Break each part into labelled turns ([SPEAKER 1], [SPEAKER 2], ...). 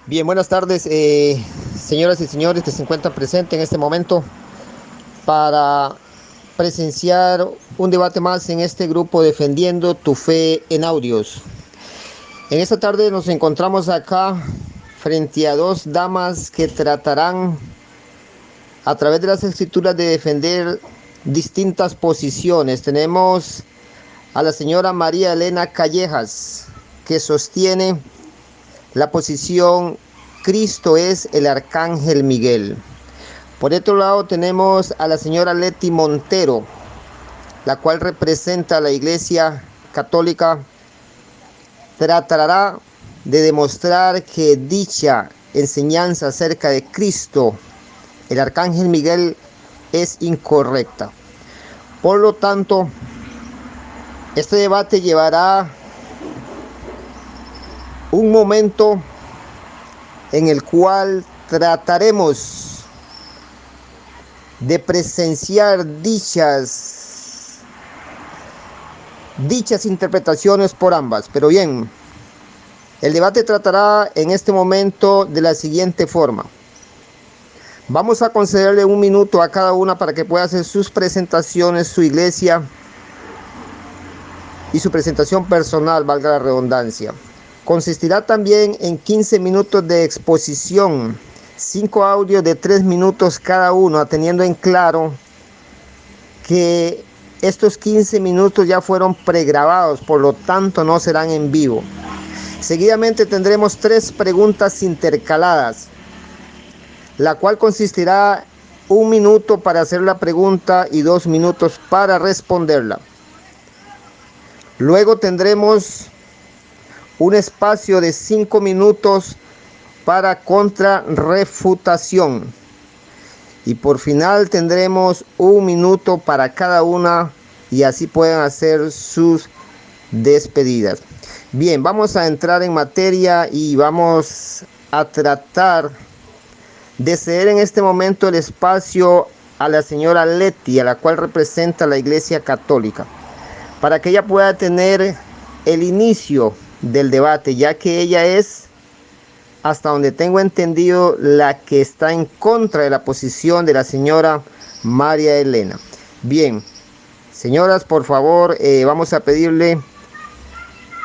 [SPEAKER 1] Bien, buenas tardes, señoras y señores que se encuentran presentes en este momento para presenciar un debate más en este grupo Defendiendo tu Fe en Audios. En esta tarde nos encontramos acá frente a dos damas que tratarán a través de las escrituras de defender distintas posiciones. Tenemos a la señora María Elena Callejas, que sostiene la posición Cristo es el Arcángel Miguel. Por otro lado tenemos a la señora Leti Montero, la cual representa a la Iglesia Católica. Tratará de demostrar que dicha enseñanza acerca de Cristo, el Arcángel Miguel, es incorrecta. Por lo tanto, este debate llevará un momento en el cual trataremos de presenciar dichas interpretaciones por ambas. Pero bien, el debate tratará en este momento de la siguiente forma. Vamos a concederle un minuto a cada una para que pueda hacer sus presentaciones, su iglesia y su presentación personal, valga la redundancia. Consistirá también en 15 minutos de exposición, 5 audios de 3 minutos cada uno, teniendo en claro que estos 15 minutos ya fueron pregrabados, por lo tanto no serán en vivo. Seguidamente tendremos 3 preguntas intercaladas, la cual consistirá 1 minuto para hacer la pregunta y 2 minutos para responderla. Luego tendremos un espacio de 5 minutos para contrarrefutación. Y por final tendremos 1 minuto para cada una y así pueden hacer sus despedidas. Bien, vamos a entrar en materia y vamos a tratar de ceder en este momento el espacio a la señora Leti, a la cual representa la Iglesia Católica, para que ella pueda tener el inicio del debate, ya que ella es, hasta donde tengo entendido, la que está en contra de la posición de la señora María Elena. Bien, señoras, por favor, vamos a pedirle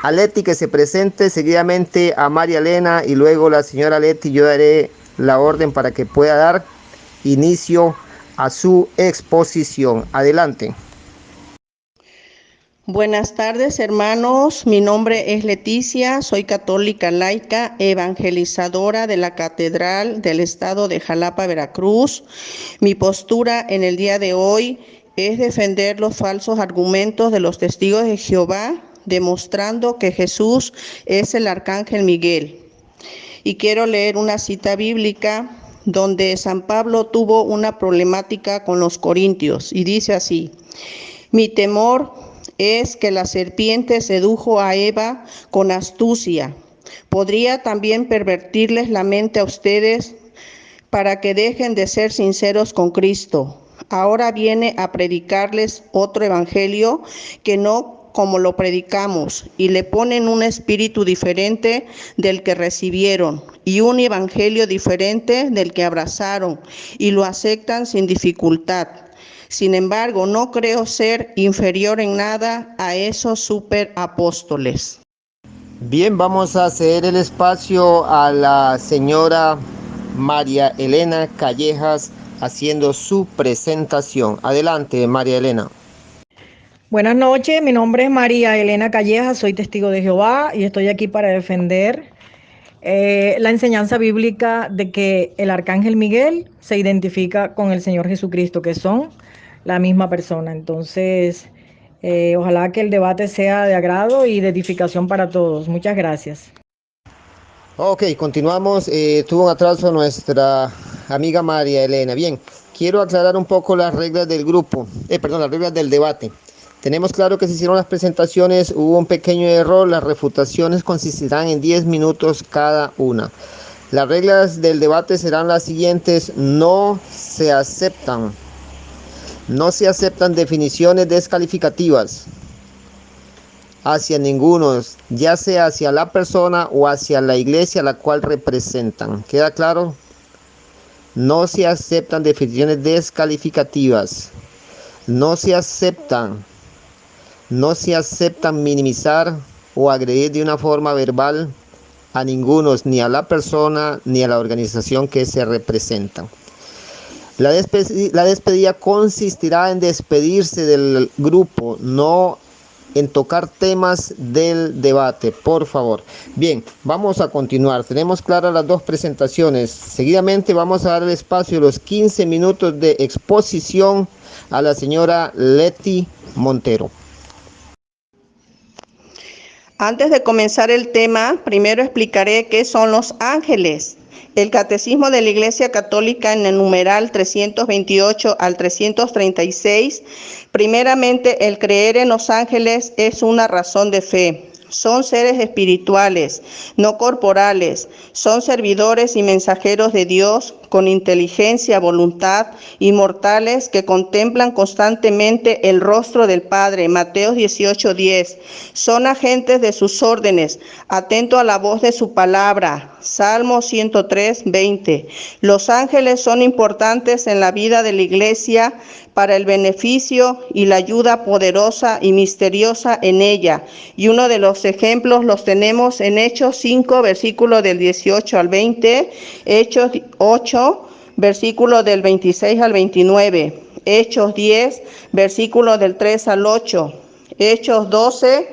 [SPEAKER 1] a Leti que se presente, seguidamente a María Elena y luego la señora Leti. Yo daré la orden para que pueda dar inicio a su exposición. Adelante.
[SPEAKER 2] Buenas tardes, hermanos. Mi nombre es Leticia, soy católica laica, evangelizadora de la Catedral del Estado de Jalapa, Veracruz. Mi postura en el día de hoy es defender los falsos argumentos de los testigos de Jehová, demostrando que Jesús es el Arcángel Miguel. Y quiero leer una cita bíblica donde San Pablo tuvo una problemática con los corintios y dice así: mi temor es que la serpiente sedujo a Eva con astucia. Podría también pervertirles la mente a ustedes para que dejen de ser sinceros con Cristo. Ahora viene a predicarles otro evangelio que no como lo predicamos, y le ponen un espíritu diferente del que recibieron y un evangelio diferente del que abrazaron, y lo aceptan sin dificultad. Sin embargo, no creo ser inferior en nada a esos superapóstoles.
[SPEAKER 1] Bien, vamos a ceder el espacio a la señora María Elena Callejas haciendo su presentación. Adelante, María Elena.
[SPEAKER 3] Buenas noches, mi nombre es María Elena Calleja, soy testigo de Jehová y estoy aquí para defender la enseñanza bíblica de que el Arcángel Miguel se identifica con el Señor Jesucristo, que son la misma persona. Entonces, ojalá que el debate sea de agrado y de edificación para todos. Muchas gracias.
[SPEAKER 1] Ok, continuamos. Tuvo un atraso nuestra amiga María Elena. Bien, quiero aclarar un poco las reglas del grupo, las reglas del debate. Tenemos claro que se hicieron las presentaciones, hubo un pequeño error, las refutaciones consistirán en 10 minutos cada una. Las reglas del debate serán las siguientes: no se aceptan definiciones descalificativas. hacia ninguno, ya sea hacia la persona o hacia la iglesia a la cual representan. ¿Queda claro? No se aceptan definiciones descalificativas. No se aceptan minimizar o agredir de una forma verbal a ninguno, ni a la persona ni a la organización que se representa. La despedida consistirá en despedirse del grupo, no en tocar temas del debate, por favor. Bien, vamos a continuar. Tenemos claras las dos presentaciones. Seguidamente vamos a dar el espacio, los 15 minutos de exposición a la señora Leti Montero.
[SPEAKER 2] Antes de comenzar el tema, primero explicaré qué son los ángeles. El Catecismo de la Iglesia Católica en el numeral 328 al 336, primeramente, el creer en los ángeles es una razón de fe. Son seres espirituales, no corporales, son servidores y mensajeros de Dios con inteligencia, voluntad, inmortales que contemplan constantemente el rostro del Padre. Mateo 18:10. Son agentes de sus órdenes, atento a la voz de su palabra. Salmo 103:20. Los ángeles son importantes en la vida de la Iglesia para el beneficio y la ayuda poderosa y misteriosa en ella. Y uno de los ejemplos los tenemos en Hechos 5, versículo del 18 al 20, Hechos 8, versículo del 26 al 29, Hechos 10, versículo del 3 al 8, Hechos 12,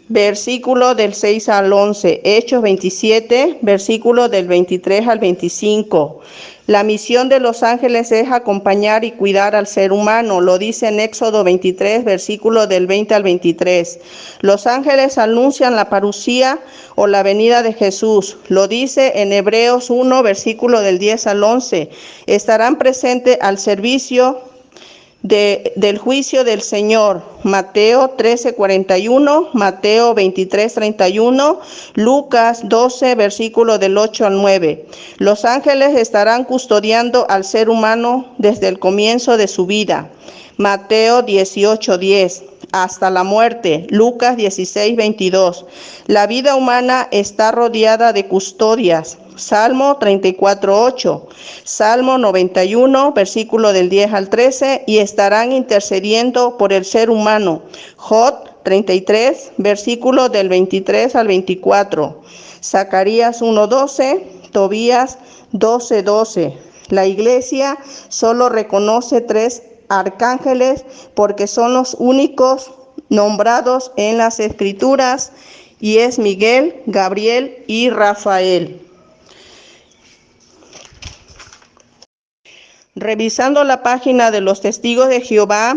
[SPEAKER 2] versículo del 6 al 11, Hechos 27, versículo del 23 al 25. La misión de los ángeles es acompañar y cuidar al ser humano, lo dice en Éxodo 23, versículo del 20 al 23. Los ángeles anuncian la parucía o la venida de Jesús, lo dice en Hebreos 1, versículo del 10 al 11. Estarán presentes al servicio del juicio del Señor. Mateo 13:41, Mateo 23:31, Lucas 12, versículo del 8 al 9. Los ángeles estarán custodiando al ser humano desde el comienzo de su vida. Mateo 18:10, hasta la muerte. Lucas 16:22. La vida humana está rodeada de custodias. Salmo 34:8, Salmo 91, versículo del 10 al 13, y estarán intercediendo por el ser humano. Job 33, versículo del 23 al 24. Zacarías 1:12, Tobías 12:12. La Iglesia solo reconoce 3 arcángeles porque son los únicos nombrados en las Escrituras, y es Miguel, Gabriel y Rafael. Revisando la página de los Testigos de Jehová,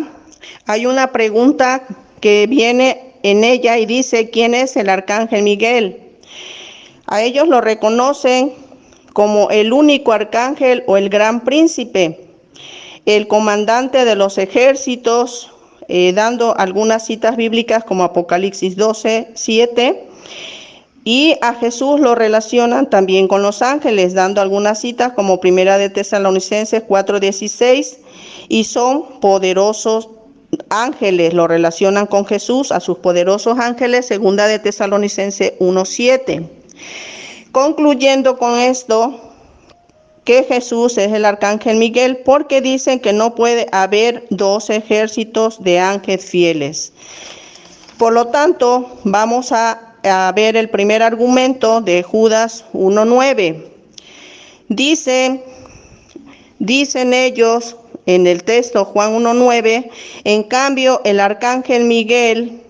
[SPEAKER 2] hay una pregunta que viene en ella y dice: ¿quién es el arcángel Miguel? A ellos lo reconocen como el único arcángel o el gran príncipe, el comandante de los ejércitos, dando algunas citas bíblicas como Apocalipsis 12:7. Y a Jesús lo relacionan también con los ángeles, dando algunas citas como Primera de Tesalonicenses 4:16, y son poderosos ángeles, lo relacionan con Jesús, a sus poderosos ángeles, Segunda de Tesalonicenses 1:7. Concluyendo con esto, que Jesús es el arcángel Miguel, porque dicen que no puede haber 2 ejércitos de ángeles fieles. Por lo tanto, vamos a ver el primer argumento de Judas 1:9. Dicen ellos en el texto Juan 1:9, en cambio el arcángel Miguel,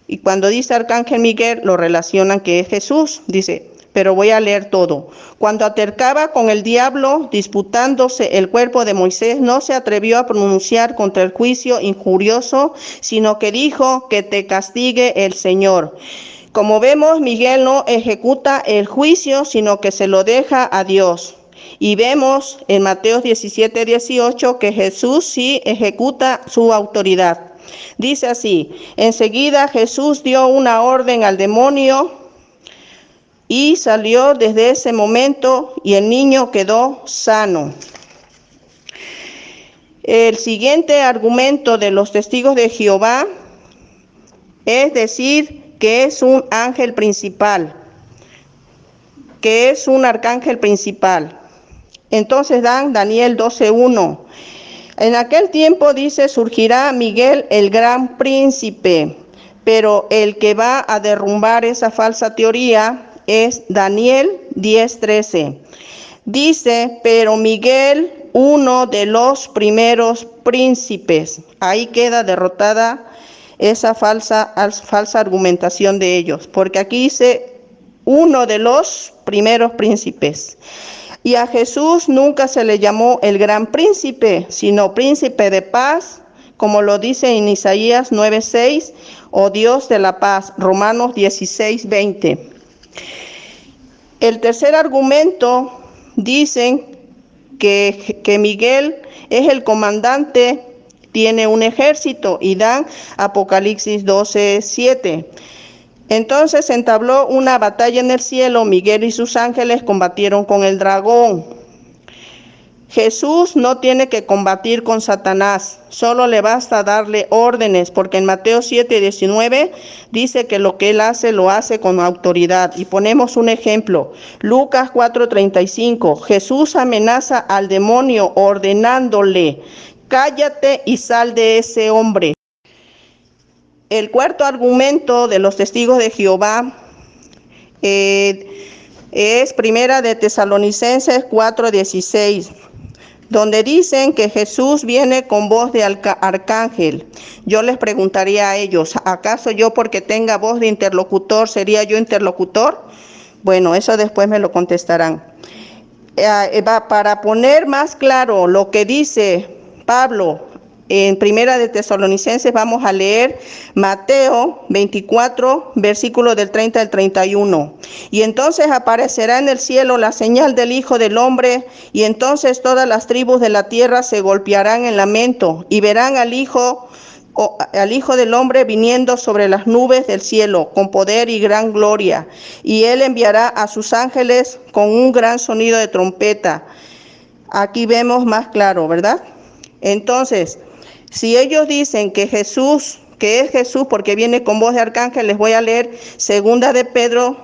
[SPEAKER 2] y cuando dice arcángel Miguel lo relacionan que es Jesús, dice, pero voy a leer todo. Cuando altercaba con el diablo, disputándose el cuerpo de Moisés, no se atrevió a pronunciar contra el juicio injurioso, sino que dijo: que te castigue el Señor. Como vemos, Miguel no ejecuta el juicio, sino que se lo deja a Dios. Y vemos en Mateo 17:18 que Jesús sí ejecuta su autoridad. Dice así: enseguida Jesús dio una orden al demonio y salió desde ese momento, y el niño quedó sano. El siguiente argumento de los Testigos de Jehová Es decir, que es un ángel principal, que es un arcángel principal. Entonces dan Daniel 12:1. En aquel tiempo dice, surgirá Miguel el gran príncipe, pero el que va a derrumbar esa falsa teoría es Daniel 10:13. Dice, pero Miguel, uno de los primeros príncipes. Ahí queda derrotada esa falsa argumentación de ellos, porque aquí dice uno de los primeros príncipes. Y a Jesús nunca se le llamó el gran príncipe, sino príncipe de paz, como lo dice en Isaías 9:6, o Dios de la paz, Romanos 16:20. El tercer argumento, dicen que Miguel es el comandante, tiene un ejército, y dan Apocalipsis 12:7. Entonces se entabló una batalla en el cielo, Miguel y sus ángeles combatieron con el dragón. Jesús no tiene que combatir con Satanás, solo le basta darle órdenes, porque en Mateo 7:19 dice que lo que él hace, lo hace con autoridad. Y ponemos un ejemplo, Lucas 4:35, Jesús amenaza al demonio ordenándole, cállate y sal de ese hombre. El cuarto argumento de los testigos de Jehová es Primera de Tesalonicenses 4:16, donde dicen que Jesús viene con voz de arcángel. Yo les preguntaría a ellos, ¿acaso yo porque tenga voz de interlocutor, sería yo interlocutor? Bueno, eso después me lo contestarán. Para poner más claro lo que dice Pablo en Primera de Tesalonicenses, vamos a leer Mateo 24, versículo del 30 al 31. Y entonces aparecerá en el cielo la señal del Hijo del Hombre, y entonces todas las tribus de la tierra se golpearán en lamento, y verán al Hijo del Hombre viniendo sobre las nubes del cielo, con poder y gran gloria. Y él enviará a sus ángeles con un gran sonido de trompeta. Aquí vemos más claro, ¿verdad? Entonces, si ellos dicen que Jesús, que es Jesús porque viene con voz de arcángel, les voy a leer segunda de Pedro,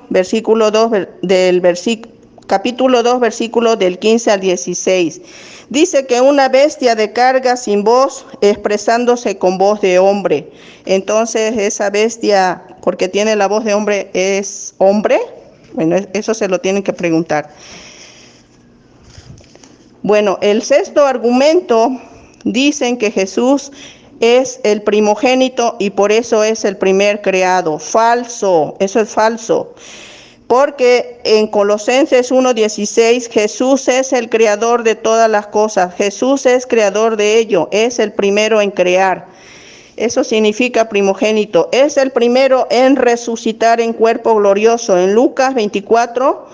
[SPEAKER 2] capítulo 2, versículo del 15 al 16. Dice que una bestia de carga sin voz, expresándose con voz de hombre. Entonces, esa bestia, porque tiene la voz de hombre, ¿es hombre? Bueno, eso se lo tienen que preguntar. Bueno, el sexto argumento, dicen que Jesús es el primogénito y por eso es el primer creado. Falso, eso es falso. Porque en Colosenses 1:16, Jesús es el creador de todas las cosas. Jesús es creador de ello, es el primero en crear. Eso significa primogénito. Es el primero en resucitar en cuerpo glorioso. En Lucas 24,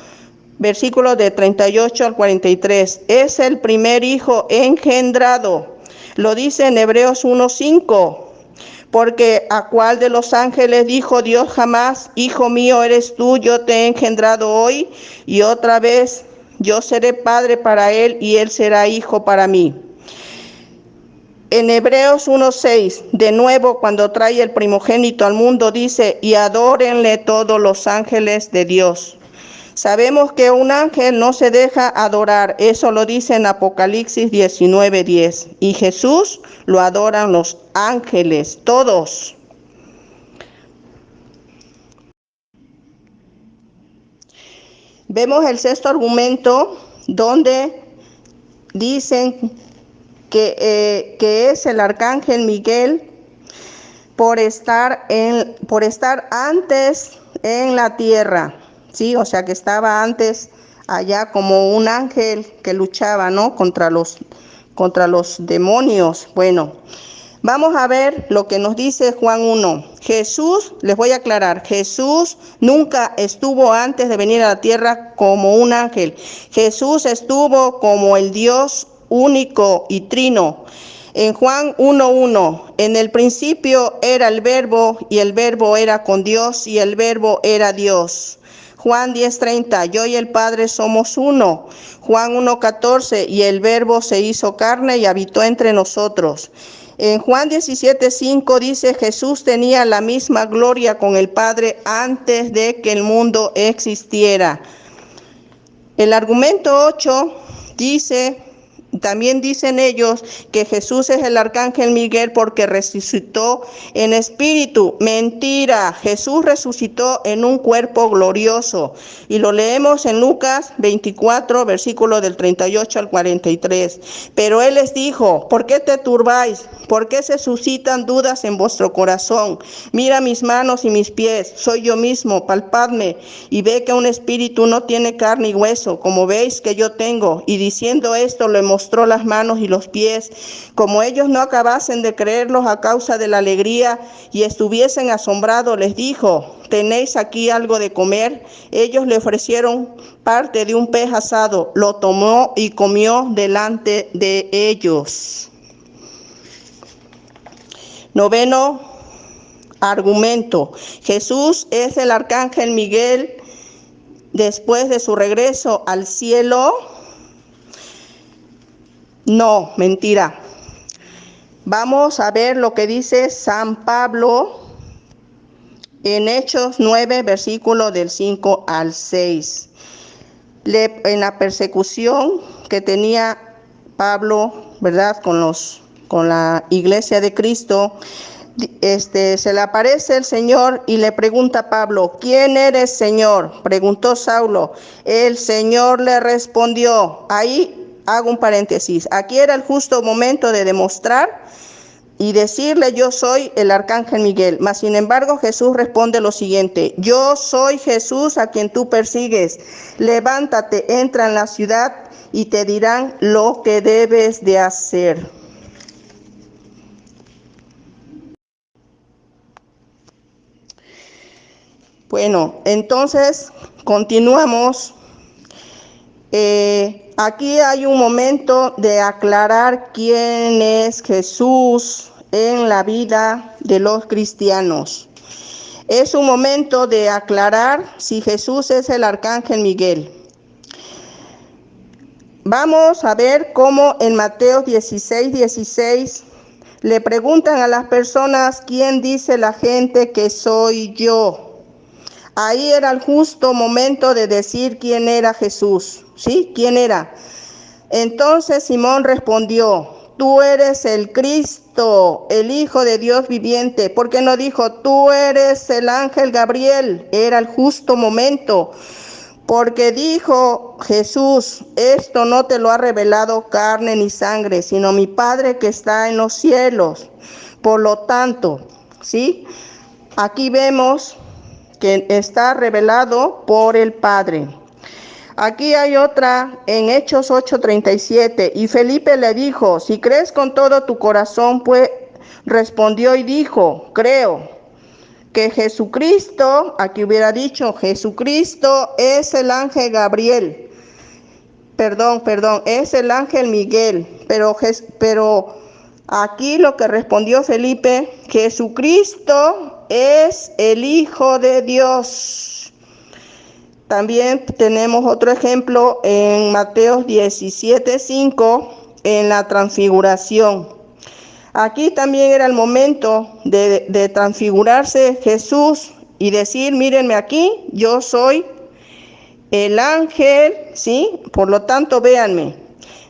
[SPEAKER 2] versículos de 38 al 43. Es el primer hijo engendrado. Lo dice en Hebreos 1:5. Porque ¿a cuál de los ángeles dijo Dios jamás, hijo mío eres tú, yo te he engendrado hoy? Y otra vez, yo seré padre para él y él será hijo para mí. En Hebreos 1:6, de nuevo cuando trae el primogénito al mundo, dice, y adórenle todos los ángeles de Dios. Sabemos que un ángel no se deja adorar, eso lo dice en Apocalipsis 19:10. Y Jesús lo adoran los ángeles, todos. Vemos el sexto argumento donde dicen que es el arcángel Miguel por estar antes en la tierra. Sí, o sea que estaba antes allá como un ángel que luchaba, ¿no? contra los demonios. Bueno, vamos a ver lo que nos dice Juan 1. Jesús, les voy a aclarar, Jesús nunca estuvo antes de venir a la tierra como un ángel. Jesús estuvo como el Dios único y trino. En Juan 1:1, en el principio era el verbo y el verbo era con Dios y el verbo era Dios. Juan 10:30, yo y el Padre somos uno. Juan 1:14, y el verbo se hizo carne y habitó entre nosotros. En Juan 17:5 dice, Jesús tenía la misma gloria con el Padre antes de que el mundo existiera. El argumento 8 dice, también dicen ellos que Jesús es el arcángel Miguel porque resucitó en espíritu. Mentira, Jesús resucitó en un cuerpo glorioso. Y lo leemos en Lucas 24, versículo del 38 al 43. Pero él les dijo, ¿por qué te turbáis? ¿Por qué se suscitan dudas en vuestro corazón? Mira mis manos y mis pies, soy yo mismo, palpadme, y ve que un espíritu no tiene carne y hueso, como veis que yo tengo. Y diciendo esto, le mostró las manos y los pies. Como ellos no acabasen de creerlos a causa de la alegría y estuviesen asombrados, les dijo, ¿tenéis aquí algo de comer? Ellos le ofrecieron parte de un pez asado, lo tomó y comió delante de ellos. Noveno argumento. Jesús es el arcángel Miguel después de su regreso al cielo. No, mentira. Vamos a ver lo que dice San Pablo en Hechos 9, versículo del 5 al 6. En la persecución que tenía Pablo, ¿verdad?, con la iglesia de Cristo, se le aparece el Señor y le pregunta a Pablo, ¿quién eres, Señor? Preguntó Saulo. El Señor le respondió. Ahí hago un paréntesis. Aquí era el justo momento de demostrar y decirle, yo soy el arcángel Miguel. Mas sin embargo Jesús responde lo siguiente, yo soy Jesús a quien tú persigues. Levántate, entra en la ciudad y te dirán lo que debes de hacer. Bueno, entonces continuamos. Aquí hay un momento de aclarar quién es Jesús en la vida de los cristianos. Es un momento de aclarar si Jesús es el arcángel Miguel. Vamos a ver cómo en Mateo 16:16 le preguntan a las personas, ¿quién dice la gente que soy yo? Ahí era el justo momento de decir quién era Jesús, ¿sí? ¿Quién era? Entonces Simón respondió, tú eres el Cristo, el Hijo de Dios viviente. ¿Por qué no dijo, tú eres el ángel Gabriel? Era el justo momento. Porque dijo Jesús, esto no te lo ha revelado carne ni sangre, sino mi Padre que está en los cielos. Por lo tanto, ¿sí? Aquí vemos que está revelado por el Padre. Aquí hay otra en Hechos 8:37. Y Felipe le dijo, si crees con todo tu corazón, pues respondió y dijo, creo que Jesucristo, aquí hubiera dicho, Jesucristo es el ángel Gabriel. Perdón, es el ángel Miguel. Pero aquí lo que respondió Felipe, Jesucristo es el Hijo de Dios. También tenemos otro ejemplo en Mateo 17:5, en la transfiguración. Aquí también era el momento de transfigurarse Jesús y decir, mírenme aquí, yo soy el ángel, ¿sí? Por lo tanto, véanme.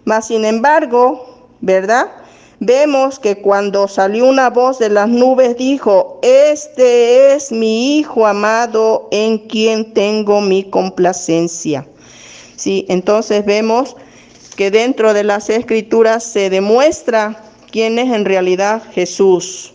[SPEAKER 2] Mas sin embargo, ¿verdad? Vemos que cuando salió una voz de las nubes dijo, este es mi Hijo amado en quien tengo mi complacencia. Sí, entonces vemos que dentro de las Escrituras se demuestra quién es en realidad Jesús.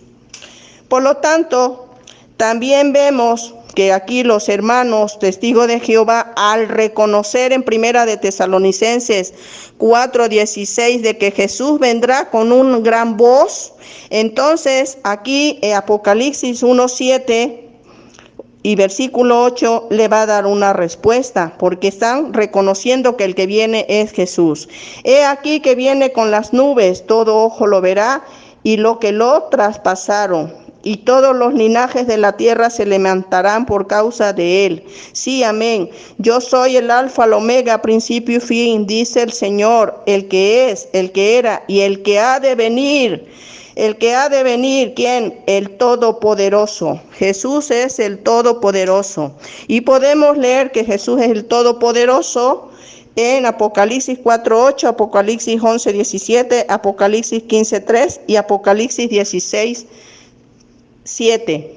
[SPEAKER 2] Por lo tanto, también vemos que aquí los hermanos testigos de Jehová, al reconocer en Primera de Tesalonicenses 4:16 de que Jesús vendrá con una gran voz, entonces aquí en Apocalipsis 1:7 y versículo 8 le va a dar una respuesta, porque están reconociendo que el que viene es Jesús. He aquí que viene con las nubes, todo ojo lo verá, y lo que lo traspasaron, y todos los linajes de la tierra se levantarán por causa de él. Sí, amén. Yo soy el alfa, el omega, principio y fin, dice el Señor, el que es, el que era y el que ha de venir. El que ha de venir, ¿quién? El Todopoderoso. Jesús es el Todopoderoso. Y podemos leer que Jesús es el Todopoderoso en Apocalipsis 4:8, Apocalipsis 11:17, Apocalipsis 15:3 y Apocalipsis 16:7.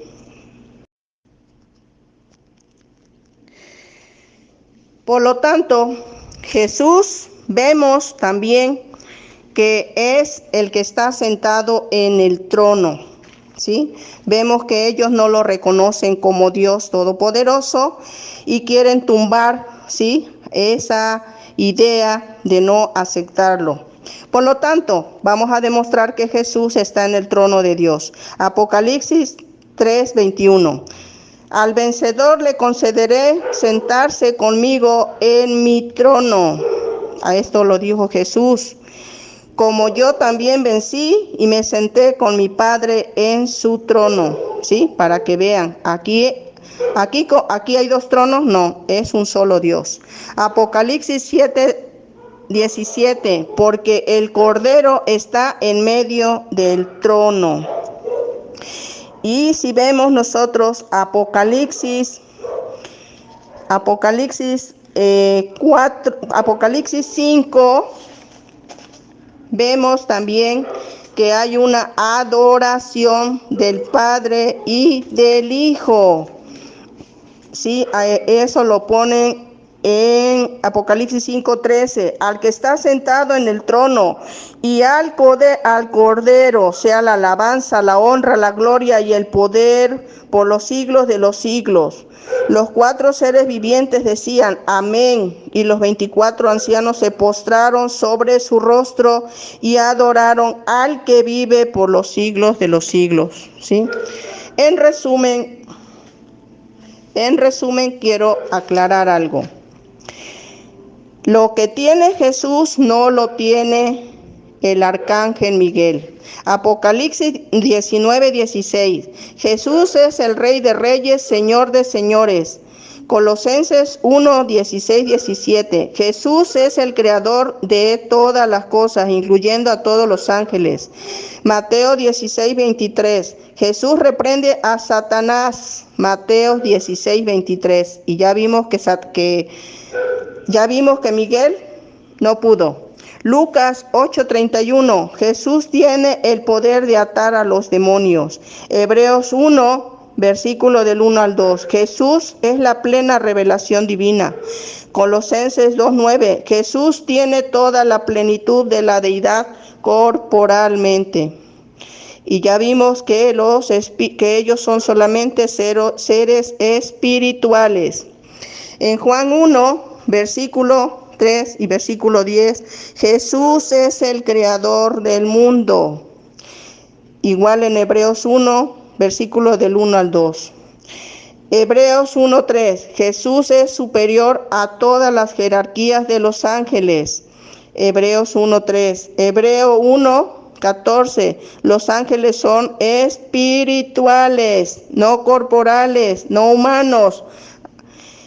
[SPEAKER 2] Por lo tanto, Jesús vemos también que es el que está sentado en el trono, ¿sí? Vemos que ellos no lo reconocen como Dios Todopoderoso y quieren tumbar, ¿sí?, esa idea de no aceptarlo. Por lo tanto, vamos a demostrar que Jesús está en el trono de Dios. Apocalipsis 3:21. Al vencedor le concederé sentarse conmigo en mi trono. A esto lo dijo Jesús. Como yo también vencí y me senté con mi Padre en su trono. ¿Sí? Para que vean, aquí hay dos tronos, no, es un solo Dios. Apocalipsis 7:17, porque el Cordero está en medio del trono. Y si vemos nosotros Apocalipsis 5, vemos también que hay una adoración del Padre y del Hijo. Sí, eso lo ponen en Apocalipsis 5:13, al que está sentado en el trono y al Cordero sea la alabanza, la honra, la gloria y el poder por los siglos de los siglos. Los 4 seres vivientes decían amén, y los 24 ancianos se postraron sobre su rostro y adoraron al que vive por los siglos de los siglos. ¿Sí? En resumen, quiero aclarar algo. Lo que tiene Jesús no lo tiene el arcángel Miguel. Apocalipsis 19:16. Jesús es el Rey de Reyes, Señor de Señores. Colosenses 1:16-17. Jesús es el creador de todas las cosas, incluyendo a todos los ángeles. Mateo 16:23. Jesús reprende a Satanás. Mateo 16:23. Y ya vimos que Miguel no pudo. Lucas 8:31. Jesús tiene el poder de atar a los demonios. Hebreos 1, versículo del 1 al 2. Jesús es la plena revelación divina. Colosenses 2:9. Jesús tiene toda la plenitud de la deidad corporalmente. Y ya vimos que ellos son solamente seres espirituales. En Juan 1, versículo 3 y versículo 10, Jesús es el creador del mundo. Igual en Hebreos 1, versículo del 1 al 2. Hebreos 1:3, Jesús es superior a todas las jerarquías de los ángeles. Hebreos 1:3. Hebreo 1:14, los ángeles son espirituales, no corporales, no humanos.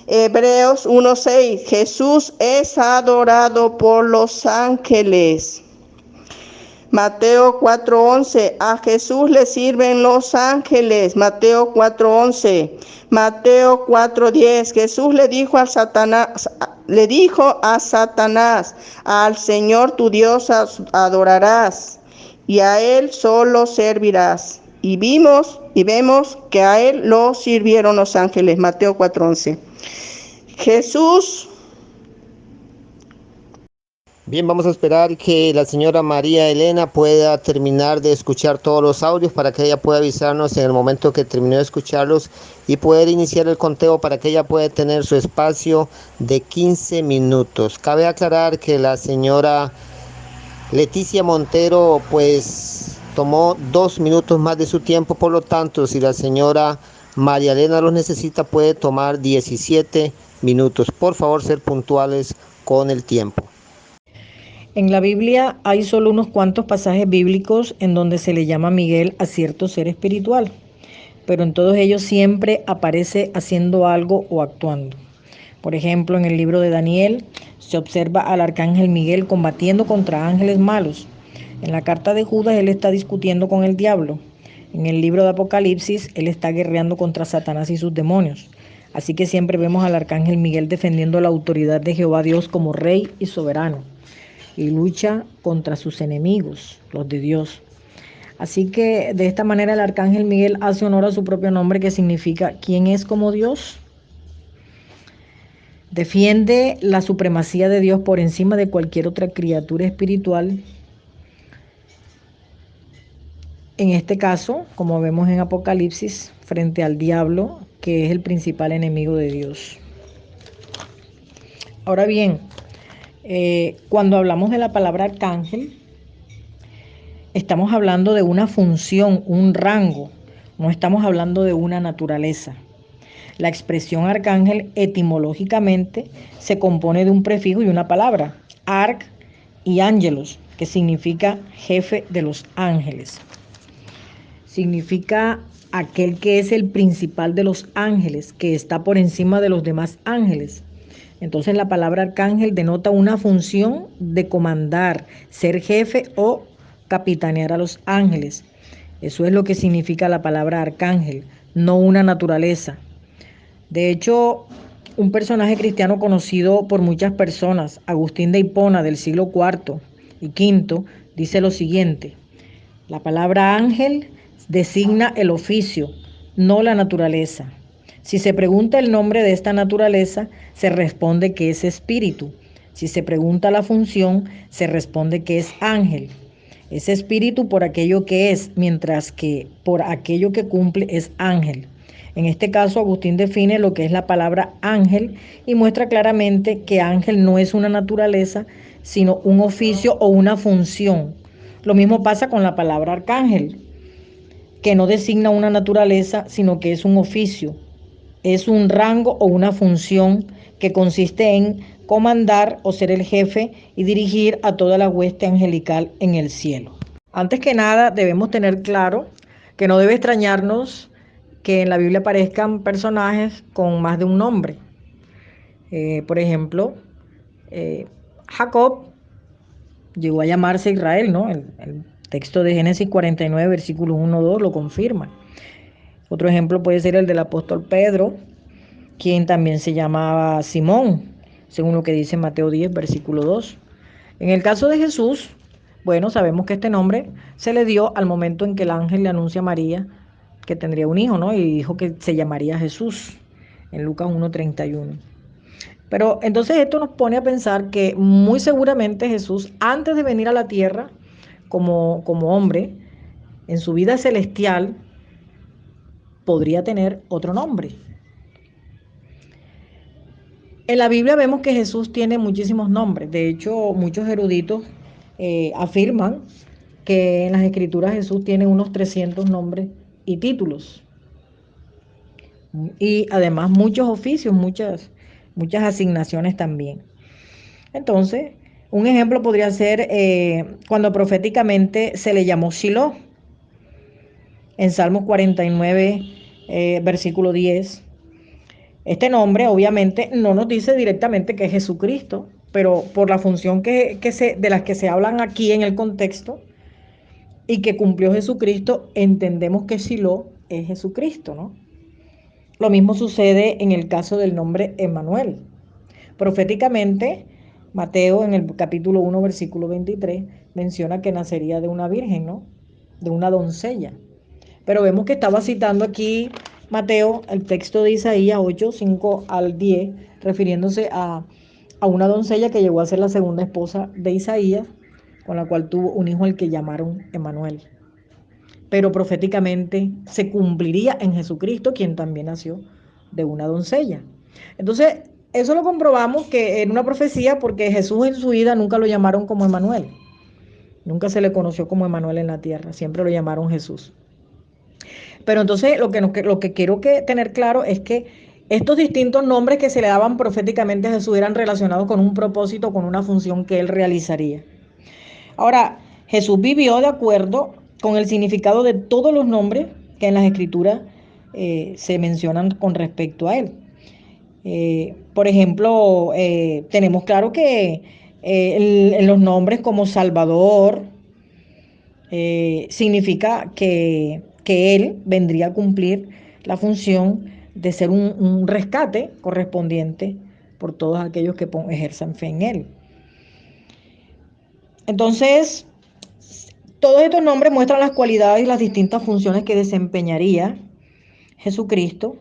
[SPEAKER 2] Hebreos 1:6, Jesús es adorado por los ángeles. Mateo 4:11, a Jesús le sirven los ángeles. Mateo 4:11. Mateo 4:10, Jesús le dijo a Satanás, al Señor tu Dios adorarás y a él solo servirás. Y vemos que a él lo sirvieron los ángeles. Mateo 4:11. Jesús.
[SPEAKER 1] Bien, vamos a esperar que la señora María Elena pueda terminar de escuchar todos los audios para que ella pueda avisarnos en el momento que terminó de escucharlos y poder iniciar el conteo para que ella pueda tener su espacio de 15 minutos. Cabe aclarar que la señora Leticia Montero pues tomó 2 minutos más de su tiempo, por lo tanto, si la señora María Elena los necesita, puede tomar 17 minutos. Por favor, ser puntuales con el tiempo.
[SPEAKER 3] En la Biblia hay solo unos cuantos pasajes bíblicos en donde se le llama Miguel a cierto ser espiritual, pero en todos ellos siempre aparece haciendo algo o actuando. Por ejemplo, en el libro de Daniel se observa al arcángel Miguel combatiendo contra ángeles malos. En la carta de Judas él está discutiendo con el diablo. En el libro de Apocalipsis él está guerreando contra Satanás y sus demonios. Así que siempre vemos al arcángel Miguel defendiendo la autoridad de Jehová Dios como rey y soberano, y lucha contra sus enemigos, los de Dios. Así que de esta manera el arcángel Miguel hace honor a su propio nombre, que significa ¿quién es como Dios? Defiende la supremacía de Dios por encima de cualquier otra criatura espiritual. En este caso, como vemos en Apocalipsis, frente al diablo, que es el principal enemigo de Dios. Ahora bien, cuando hablamos de la palabra arcángel, estamos hablando de una función, un rango, no estamos hablando de una naturaleza. La expresión arcángel etimológicamente se compone de un prefijo y una palabra, arc y ángelos, que significa jefe de los ángeles. Significa aquel que es el principal de los ángeles, que está por encima de los demás ángeles. Entonces la palabra arcángel denota una función de comandar, ser jefe o capitanear a los ángeles. Eso es lo que significa la palabra arcángel, no una naturaleza. De hecho, un personaje cristiano conocido por muchas personas, Agustín de Hipona, del siglo IV y V, dice lo siguiente: la palabra ángel designa el oficio, no la naturaleza. Si se pregunta el nombre de esta naturaleza, se responde que es espíritu. Si se pregunta la función, se responde que es ángel. Es espíritu por aquello que es, mientras que por aquello que cumple es ángel. En este caso, Agustín define lo que es la palabra ángel y muestra claramente que ángel no es una naturaleza, sino un oficio o una función. Lo mismo pasa con la palabra arcángel, que no designa una naturaleza, sino que es un oficio, es un rango o una función que consiste en comandar o ser el jefe y dirigir a toda la hueste angelical en el cielo. Antes que nada, debemos tener claro que no debe extrañarnos que en la Biblia aparezcan personajes con más de un nombre. Por ejemplo, Jacob llegó a llamarse Israel, ¿no? El texto de Génesis 49, versículos 1-2 lo confirma. Otro ejemplo puede ser el del apóstol Pedro, quien también se llamaba Simón, según lo que dice Mateo 10, versículo 2. En el caso de Jesús, bueno, sabemos que este nombre se le dio al momento en que el ángel le anuncia a María que tendría un hijo, ¿no? Y dijo que se llamaría Jesús, en Lucas 1:31. Pero entonces esto nos pone a pensar que muy seguramente Jesús, antes de venir a la tierra como hombre, en su vida celestial, podría tener otro nombre. En la Biblia vemos que Jesús tiene muchísimos nombres. De hecho, muchos eruditos afirman que en las Escrituras Jesús tiene unos 300 nombres y títulos. Y además muchos oficios, muchas asignaciones también. Entonces, un ejemplo podría ser cuando proféticamente se le llamó Shiloh. En Salmos 49, versículo 10. Este nombre obviamente no nos dice directamente que es Jesucristo, pero por la función de las que se hablan aquí en el contexto y que cumplió Jesucristo, entendemos que Shiloh es Jesucristo, ¿no? Lo mismo sucede en el caso del nombre Emmanuel. Proféticamente, Mateo en el capítulo 1, versículo 23, menciona que nacería de una virgen, ¿no? De una doncella. Pero vemos que estaba citando aquí Mateo, el texto de Isaías 8, 5-10, refiriéndose a una doncella que llegó a ser la segunda esposa de Isaías, con la cual tuvo un hijo al que llamaron Emmanuel. Pero proféticamente se cumpliría en Jesucristo, quien también nació de una doncella. Entonces, eso lo comprobamos que en una profecía, porque Jesús en su vida nunca lo llamaron como Emmanuel. Nunca se le conoció como Emmanuel en la tierra, siempre lo llamaron Jesús. Pero entonces lo que quiero tener claro es que estos distintos nombres que se le daban proféticamente a Jesús eran relacionados con un propósito, con una función que él realizaría. Ahora, Jesús vivió de acuerdo con el significado de todos los nombres que en las Escrituras se mencionan con respecto a él. Por ejemplo, tenemos claro que en los nombres como Salvador, significa que Él vendría a cumplir la función de ser un rescate correspondiente por todos aquellos que ejerzan fe en Él. Entonces, todos estos nombres muestran las cualidades y las distintas funciones que desempeñaría Jesucristo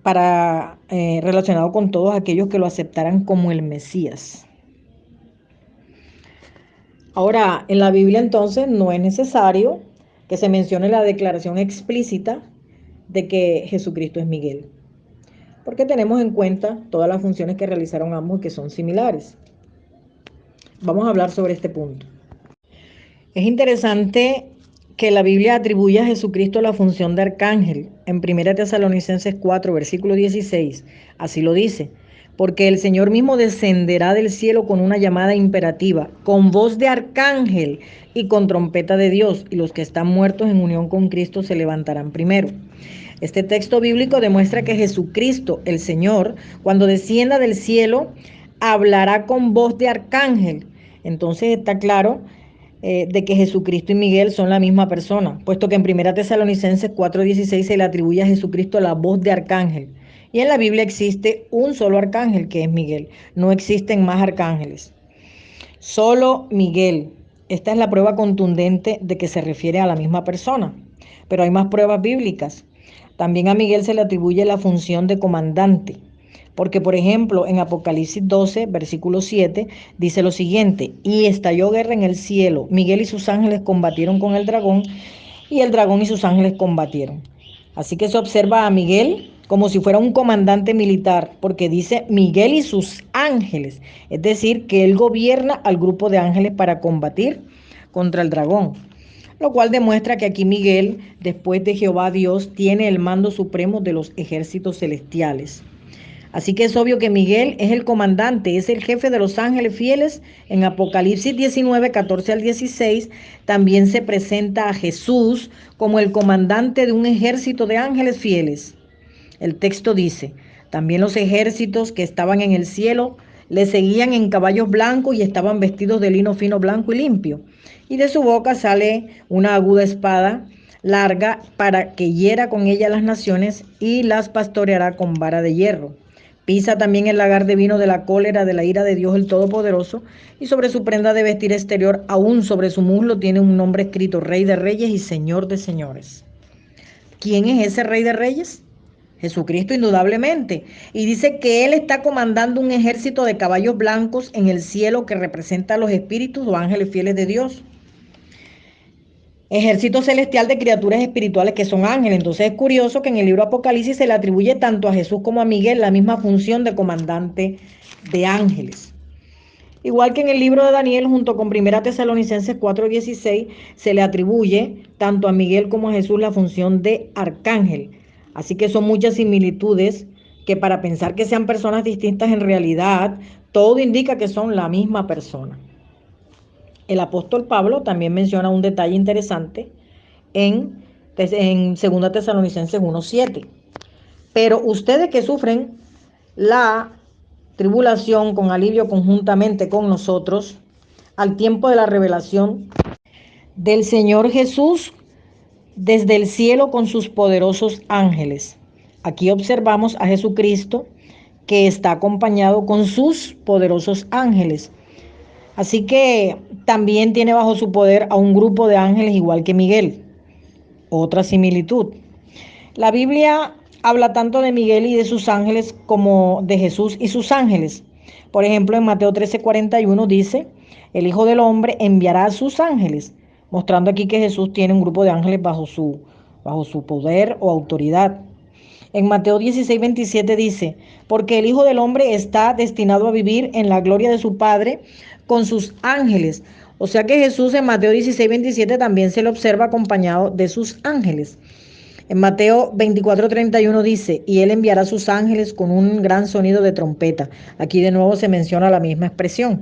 [SPEAKER 3] relacionado con todos aquellos que lo aceptaran como el Mesías. Ahora, en la Biblia entonces no es necesario que se mencione la declaración explícita de que Jesucristo es Miguel, porque tenemos en cuenta todas las funciones que realizaron ambos que son similares. Vamos a hablar sobre este punto. Es interesante que la Biblia atribuye a Jesucristo la función de arcángel. En 1 Tesalonicenses 4, versículo 16, así lo dice: porque el Señor mismo descenderá del cielo con una llamada imperativa, con voz de arcángel y con trompeta de Dios, y los que están muertos en unión con Cristo se levantarán primero. Este texto bíblico demuestra que Jesucristo, el Señor, cuando descienda del cielo, hablará con voz de arcángel. Entonces está claro de que Jesucristo y Miguel son la misma persona, puesto que en 1 Tesalonicenses 4:16 se le atribuye a Jesucristo la voz de arcángel. Y en la Biblia existe un solo arcángel, que es Miguel. No existen más arcángeles. Solo Miguel. Esta es la prueba contundente de que se refiere a la misma persona. Pero hay más pruebas bíblicas. También a Miguel se le atribuye la función de comandante. Porque, por ejemplo, en Apocalipsis 12, versículo 7, dice lo siguiente: y estalló guerra en el cielo. Miguel y sus ángeles combatieron con el dragón, y el dragón y sus ángeles combatieron. Así que se observa a Miguel como si fuera un comandante militar, porque dice Miguel y sus ángeles. Es decir, que él gobierna al grupo de ángeles para combatir contra el dragón. Lo cual demuestra que aquí Miguel, después de Jehová Dios, tiene el mando supremo de los ejércitos celestiales. Así que es obvio que Miguel es el comandante, es el jefe de los ángeles fieles. En Apocalipsis 19, 14 al 16, también se presenta a Jesús como el comandante de un ejército de ángeles fieles. El texto dice: también los ejércitos que estaban en el cielo le seguían en caballos blancos y estaban vestidos de lino fino, blanco y limpio. Y de su boca sale una aguda espada larga para que hiera con ella las naciones y las pastoreará con vara de hierro. Pisa también el lagar de vino de la cólera de la ira de Dios el Todopoderoso, y sobre su prenda de vestir exterior, aún sobre su muslo, tiene un nombre escrito: Rey de Reyes y Señor de Señores. ¿Quién es ese Rey de Reyes? Jesucristo, indudablemente. Y dice que Él está comandando un ejército de caballos blancos en el cielo que representa a los espíritus o ángeles fieles de Dios. Ejército celestial de criaturas espirituales que son ángeles. Entonces es curioso que en el libro Apocalipsis se le atribuye tanto a Jesús como a Miguel la misma función de comandante de ángeles. Igual que en el libro de Daniel, junto con 1 Tesalonicenses 4:16, se le atribuye tanto a Miguel como a Jesús la función de arcángel. Así que son muchas similitudes que, para pensar que sean personas distintas, en realidad todo indica que son la misma persona. El apóstol Pablo también menciona un detalle interesante en 2 Tesalonicenses 1:7. Pero ustedes que sufren la tribulación con alivio conjuntamente con nosotros, al tiempo de la revelación del Señor Jesús desde el cielo con sus poderosos ángeles. Aquí observamos a Jesucristo que está acompañado con sus poderosos ángeles. Así que también tiene bajo su poder a un grupo de ángeles igual que Miguel. Otra similitud. La Biblia habla tanto de Miguel y de sus ángeles como de Jesús y sus ángeles. Por ejemplo, en Mateo 13:41 dice: el Hijo del Hombre enviará a sus ángeles, mostrando aquí que Jesús tiene un grupo de ángeles bajo su poder o autoridad. En Mateo 16:27 dice: porque el Hijo del Hombre está destinado a vivir en la gloria de su Padre con sus ángeles. O sea que Jesús en Mateo 16:27 también se le observa acompañado de sus ángeles. En Mateo 24:31 dice: y él enviará a sus ángeles con un gran sonido de trompeta. Aquí de nuevo se menciona la misma expresión.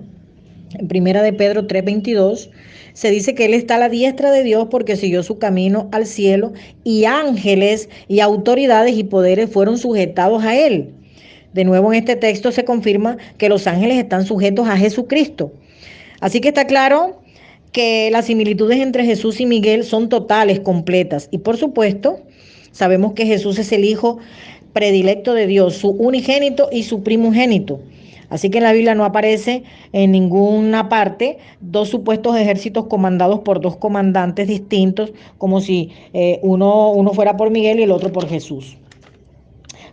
[SPEAKER 3] En 1 de Pedro 3:22 se dice que él está a la diestra de Dios porque siguió su camino al cielo, y ángeles y autoridades y poderes fueron sujetados a él. De nuevo en este texto se confirma que los ángeles están sujetos a Jesucristo. Así que está claro que las similitudes entre Jesús y Miguel son totales, completas. Y por supuesto, sabemos que Jesús es el Hijo predilecto de Dios, su unigénito y su primogénito. Así que en la Biblia no aparece en ninguna parte dos supuestos ejércitos comandados por dos comandantes distintos, como si uno fuera por Miguel y el otro por Jesús.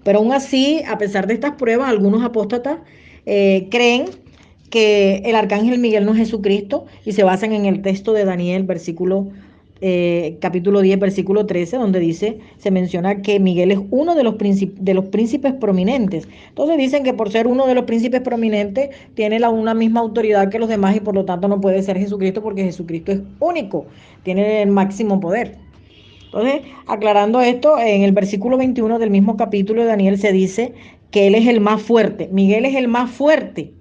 [SPEAKER 3] Pero aún así, a pesar de estas pruebas, algunos apóstatas creen que el arcángel Miguel no es Jesucristo y se basan en el texto de Daniel, capítulo 10, versículo 13, donde se menciona que Miguel es uno de los príncipes prominentes. Entonces dicen que por ser uno de los príncipes prominentes tiene una misma autoridad que los demás y por lo tanto no puede ser Jesucristo porque Jesucristo es único, tiene el máximo poder. Entonces, aclarando esto, en el versículo 21 del mismo capítulo de Daniel se dice que él es el más fuerte, Miguel es el más fuerte.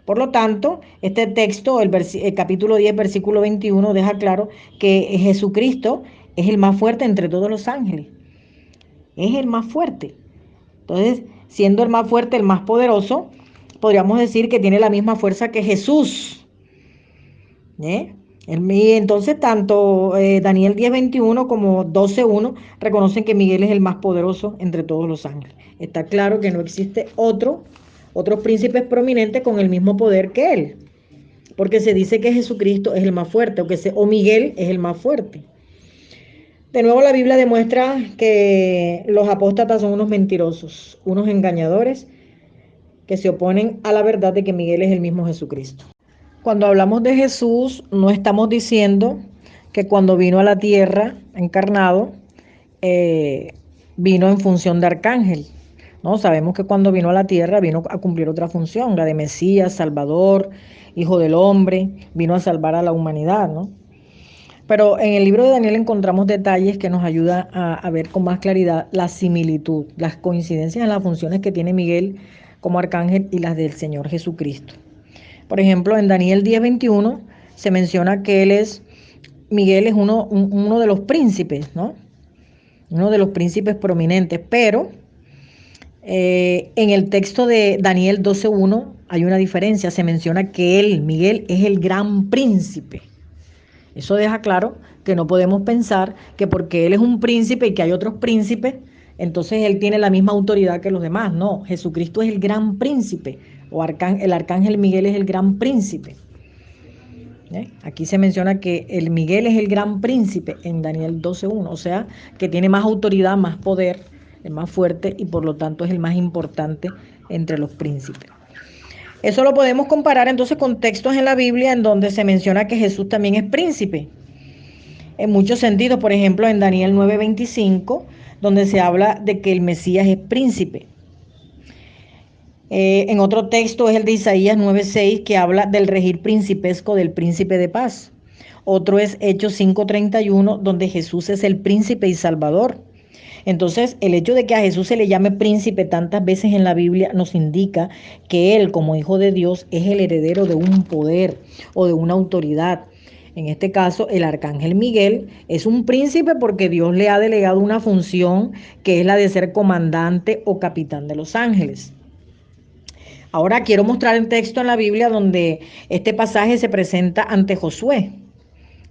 [SPEAKER 3] Por lo tanto, este texto, el capítulo 10, versículo 21, deja claro que Jesucristo es el más fuerte entre todos los ángeles. Es el más fuerte. Entonces, siendo el más fuerte, el más poderoso, podríamos decir que tiene la misma fuerza que Jesús. Entonces, tanto Daniel 10:21 como 12:1 reconocen que Miguel es el más poderoso entre todos los ángeles. Está claro que no existe otros príncipes prominentes con el mismo poder que él, porque se dice que Jesucristo es el más fuerte o Miguel es el más fuerte. De nuevo, la Biblia demuestra que los apóstatas son unos mentirosos, unos engañadores que se oponen a la verdad de que Miguel es el mismo Jesucristo. Cuando hablamos de Jesús, no estamos diciendo que cuando vino a la tierra encarnado, vino en función de arcángel. No, sabemos que cuando vino a la tierra vino a cumplir otra función, la de Mesías, Salvador, Hijo del Hombre, vino a salvar a la humanidad, ¿no? Pero en el libro de Daniel encontramos detalles que nos ayudan a ver con más claridad la similitud, las coincidencias en las funciones que tiene Miguel como arcángel y las del Señor Jesucristo. Por ejemplo, en Daniel 10:21 se menciona que Miguel es uno de los príncipes, ¿no? Uno de los príncipes prominentes, pero en el texto de Daniel 12:1 hay una diferencia, se menciona que Miguel, es el gran príncipe. Eso deja claro que no podemos pensar que porque él es un príncipe y que hay otros príncipes, entonces él tiene la misma autoridad que los demás. No, Jesucristo es el gran príncipe, el arcángel Miguel es el gran príncipe. Aquí se menciona que el Miguel es el gran príncipe en Daniel 12:1, o sea, que tiene más autoridad, más poder, es más fuerte y por lo tanto es el más importante entre los príncipes. Eso lo podemos comparar entonces con textos en la Biblia en donde se menciona que Jesús también es príncipe. En muchos sentidos, por ejemplo, en Daniel 9:25, donde se habla de que el Mesías es príncipe. En otro texto es el de Isaías 9:6, que habla del regir principesco del príncipe de paz. Otro es Hechos 5:31, donde Jesús es el príncipe y salvador. Entonces, el hecho de que a Jesús se le llame príncipe tantas veces en la Biblia nos indica que él, como hijo de Dios, es el heredero de un poder o de una autoridad. En este caso, el arcángel Miguel es un príncipe porque Dios le ha delegado una función que es la de ser comandante o capitán de los ángeles. Ahora quiero mostrar el texto en la Biblia donde este pasaje se presenta ante Josué.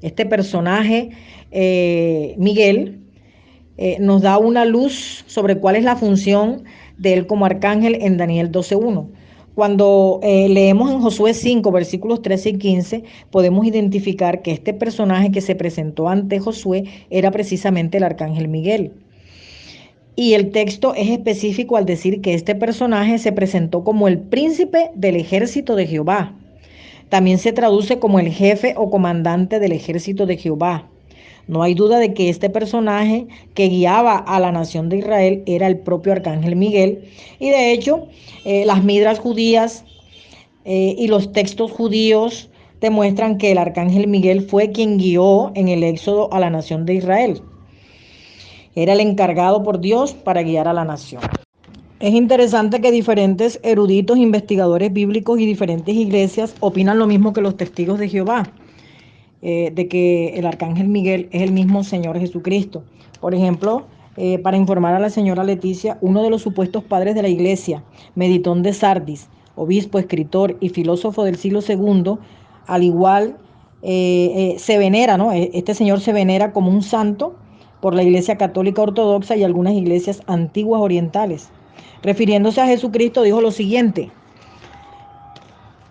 [SPEAKER 3] Este personaje, Miguel, nos da una luz sobre cuál es la función de él como arcángel en Daniel 12:1. Cuando leemos en Josué 5, versículos 13 y 15, podemos identificar que este personaje que se presentó ante Josué era precisamente el arcángel Miguel. Y el texto es específico al decir que este personaje se presentó como el príncipe del ejército de Jehová. También se traduce como el jefe o comandante del ejército de Jehová. No hay duda de que este personaje que guiaba a la nación de Israel era el propio arcángel Miguel. Y de hecho, las midras judías y los textos judíos demuestran que el arcángel Miguel fue quien guió en el éxodo a la nación de Israel. Era el encargado por Dios para guiar a la nación. Es interesante que diferentes eruditos, investigadores bíblicos y diferentes iglesias opinan lo mismo que los testigos de Jehová, de que el arcángel Miguel es el mismo Señor Jesucristo. Por ejemplo, para informar a la señora Leticia, uno de los supuestos padres de la iglesia, Meditón de Sardis, obispo, escritor y filósofo del siglo II, al igual se venera, ¿no? Este señor se venera como un santo por la Iglesia Católica Ortodoxa y algunas iglesias antiguas orientales. Refiriéndose a Jesucristo, dijo lo siguiente: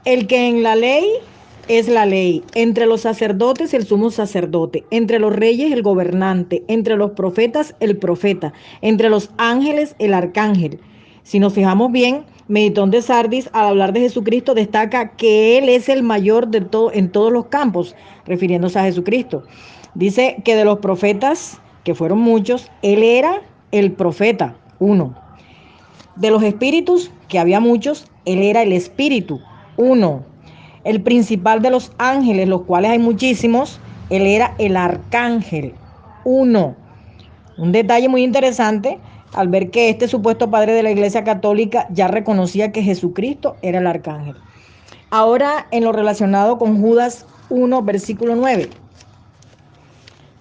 [SPEAKER 3] el que en la ley es la ley, entre los sacerdotes el sumo sacerdote, entre los reyes el gobernante, entre los profetas el profeta, entre los ángeles el arcángel. Si nos fijamos bien, Meditón de Sardis, al hablar de Jesucristo, destaca que Él es el mayor de todo, en todos los campos, refiriéndose a Jesucristo. Dice que de los profetas, que fueron muchos, Él era el profeta, uno. De los espíritus, que había muchos, Él era el espíritu, uno. El principal de los ángeles, los cuales hay muchísimos, Él era el arcángel, uno. Un detalle muy interesante al ver que este supuesto padre de la Iglesia Católica ya reconocía que Jesucristo era el arcángel. Ahora, en lo relacionado con Judas 1, versículo 9,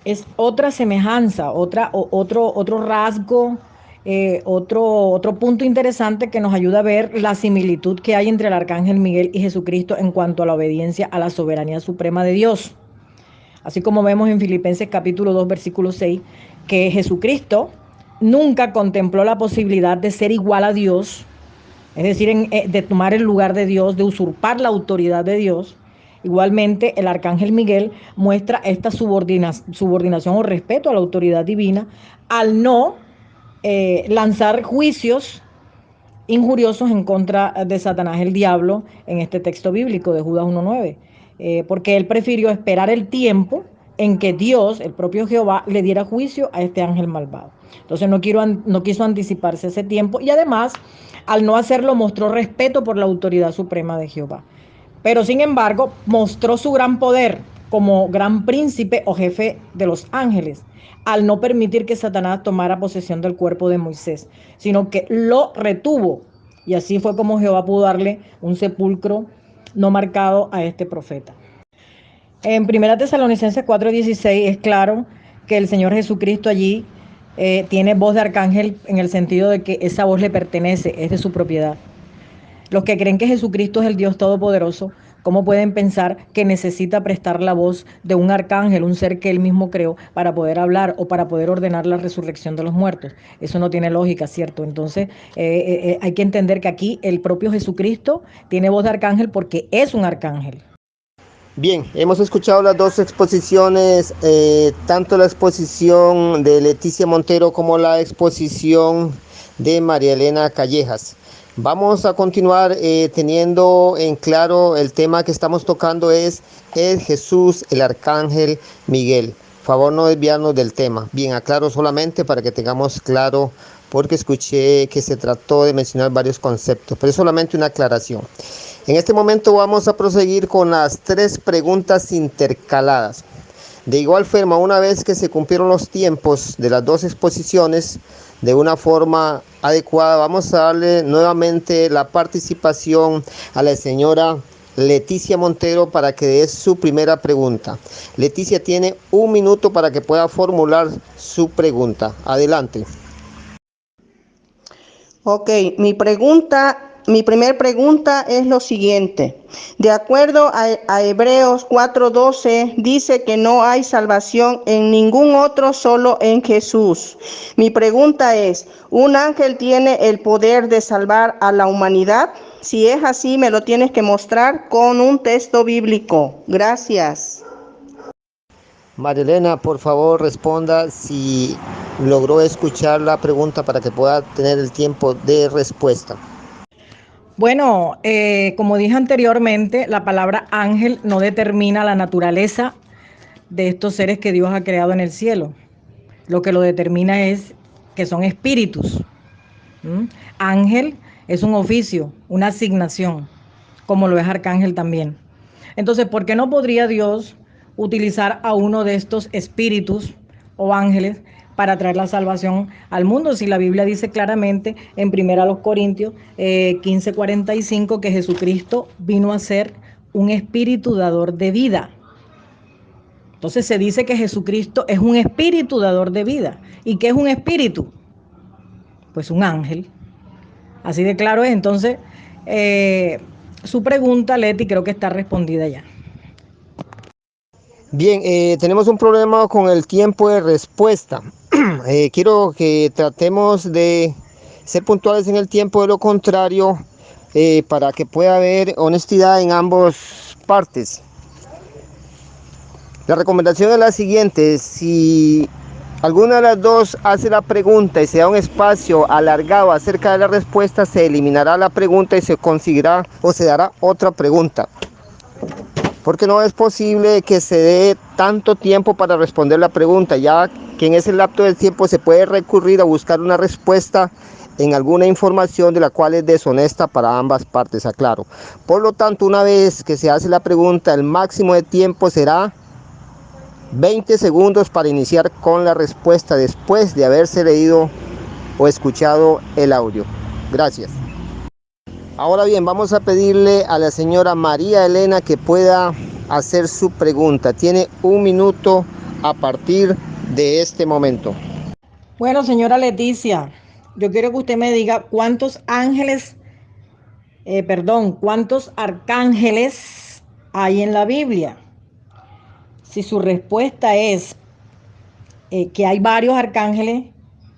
[SPEAKER 3] es otra semejanza, otro rasgo, otro punto interesante que nos ayuda a ver la similitud que hay entre el arcángel Miguel y Jesucristo en cuanto a la obediencia a la soberanía suprema de Dios. Así como vemos en Filipenses capítulo 2, versículo 6, que Jesucristo nunca contempló la posibilidad de ser igual a Dios, es decir, de tomar el lugar de Dios, de usurpar la autoridad de Dios. Igualmente, el arcángel Miguel muestra esta subordinación o respeto a la autoridad divina al no lanzar juicios injuriosos en contra de Satanás el diablo en este texto bíblico de Judas 1:9, porque él prefirió esperar el tiempo en que Dios, el propio Jehová, le diera juicio a este ángel malvado. Entonces no quiso anticiparse ese tiempo y además, al no hacerlo, mostró respeto por la autoridad suprema de Jehová. Pero sin embargo, mostró su gran poder como gran príncipe o jefe de los ángeles, al no permitir que Satanás tomara posesión del cuerpo de Moisés, sino que lo retuvo. Y así fue como Jehová pudo darle un sepulcro no marcado a este profeta. En 1 Tesalonicenses 4:16 es claro que el Señor Jesucristo allí tiene voz de arcángel en el sentido de que esa voz le pertenece, es de su propiedad. Los que creen que Jesucristo es el Dios Todopoderoso, ¿cómo pueden pensar que necesita prestar la voz de un arcángel, un ser que él mismo creó, para poder hablar o para poder ordenar la resurrección de los muertos? Eso no tiene lógica, ¿cierto? Entonces hay que entender que aquí el propio Jesucristo tiene voz de arcángel porque es un arcángel.
[SPEAKER 1] Bien, hemos escuchado las dos exposiciones, tanto la exposición de Leticia Montero como la exposición de María Elena Callejas. Vamos a continuar teniendo en claro el tema que estamos tocando es Jesús, el arcángel Miguel. Por favor, no desviarnos del tema. Bien, aclaro solamente para que tengamos claro, porque escuché que se trató de mencionar varios conceptos, pero es solamente una aclaración. En este momento vamos a proseguir con las 3 preguntas intercaladas. De igual forma, una vez que se cumplieron los tiempos de las 2 exposiciones de una forma adecuada, vamos a darle nuevamente la participación a la señora Leticia Montero para que dé su primera pregunta. Leticia tiene 1 minuto para que pueda formular su pregunta. Adelante.
[SPEAKER 2] Ok, mi primera pregunta es lo siguiente. De acuerdo a Hebreos 4:12, dice que no hay salvación en ningún otro, solo en Jesús. Mi pregunta es, ¿un ángel tiene el poder de salvar a la humanidad? Si es así, me lo tienes que mostrar con un texto bíblico. Gracias.
[SPEAKER 1] María Elena, por favor, responda si logró escuchar la pregunta para que pueda tener el tiempo de respuesta.
[SPEAKER 3] Bueno, como dije anteriormente, la palabra ángel no determina la naturaleza de estos seres que Dios ha creado en el cielo. Lo que lo determina es que son espíritus. ¿Mm? Ángel es un oficio, una asignación, como lo es arcángel también. Entonces, ¿por qué no podría Dios utilizar a uno de estos espíritus o ángeles para traer la salvación al mundo? Si la Biblia dice claramente en 1 Corintios 15:45 que Jesucristo vino a ser un espíritu dador de vida. Entonces se dice que Jesucristo es un espíritu dador de vida. ¿Y qué es un espíritu? Pues un ángel. Así de claro es. Entonces, su pregunta, Leti, creo que está respondida ya.
[SPEAKER 1] Bien, tenemos un problema con el tiempo de respuesta. Quiero que tratemos de ser puntuales en el tiempo, de lo contrario, para que pueda haber honestidad en ambas partes. La recomendación es la siguiente: si alguna de las dos hace la pregunta y se da un espacio alargado acerca de la respuesta, se eliminará la pregunta y se conseguirá o se dará otra pregunta. Porque no es posible que se dé tanto tiempo para responder la pregunta, ya que en ese lapso del tiempo se puede recurrir a buscar una respuesta en alguna información de la cual es deshonesta para ambas partes, aclaro. Por lo tanto, una vez que se hace la pregunta, el máximo de tiempo será 20 segundos para iniciar con la respuesta después de haberse leído o escuchado el audio. Gracias. Ahora bien, vamos a pedirle a la señora María Elena que pueda hacer su pregunta. Tiene un minuto a partir de este momento.
[SPEAKER 3] Bueno, señora Leticia, yo quiero que usted me diga cuántos arcángeles hay en la Biblia. Si su respuesta es que hay varios arcángeles,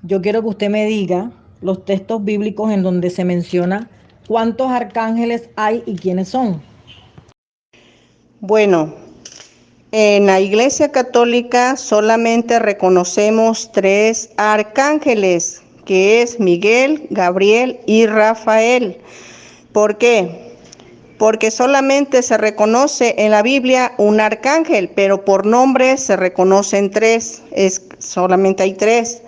[SPEAKER 3] yo quiero que usted me diga los textos bíblicos en donde se menciona cuántos arcángeles hay y quiénes son.
[SPEAKER 2] Bueno, en la Iglesia Católica solamente reconocemos 3 arcángeles, que es Miguel, Gabriel y Rafael. ¿Por qué? Porque solamente se reconoce en la Biblia un arcángel, pero por nombre se reconocen 3, solamente hay 3.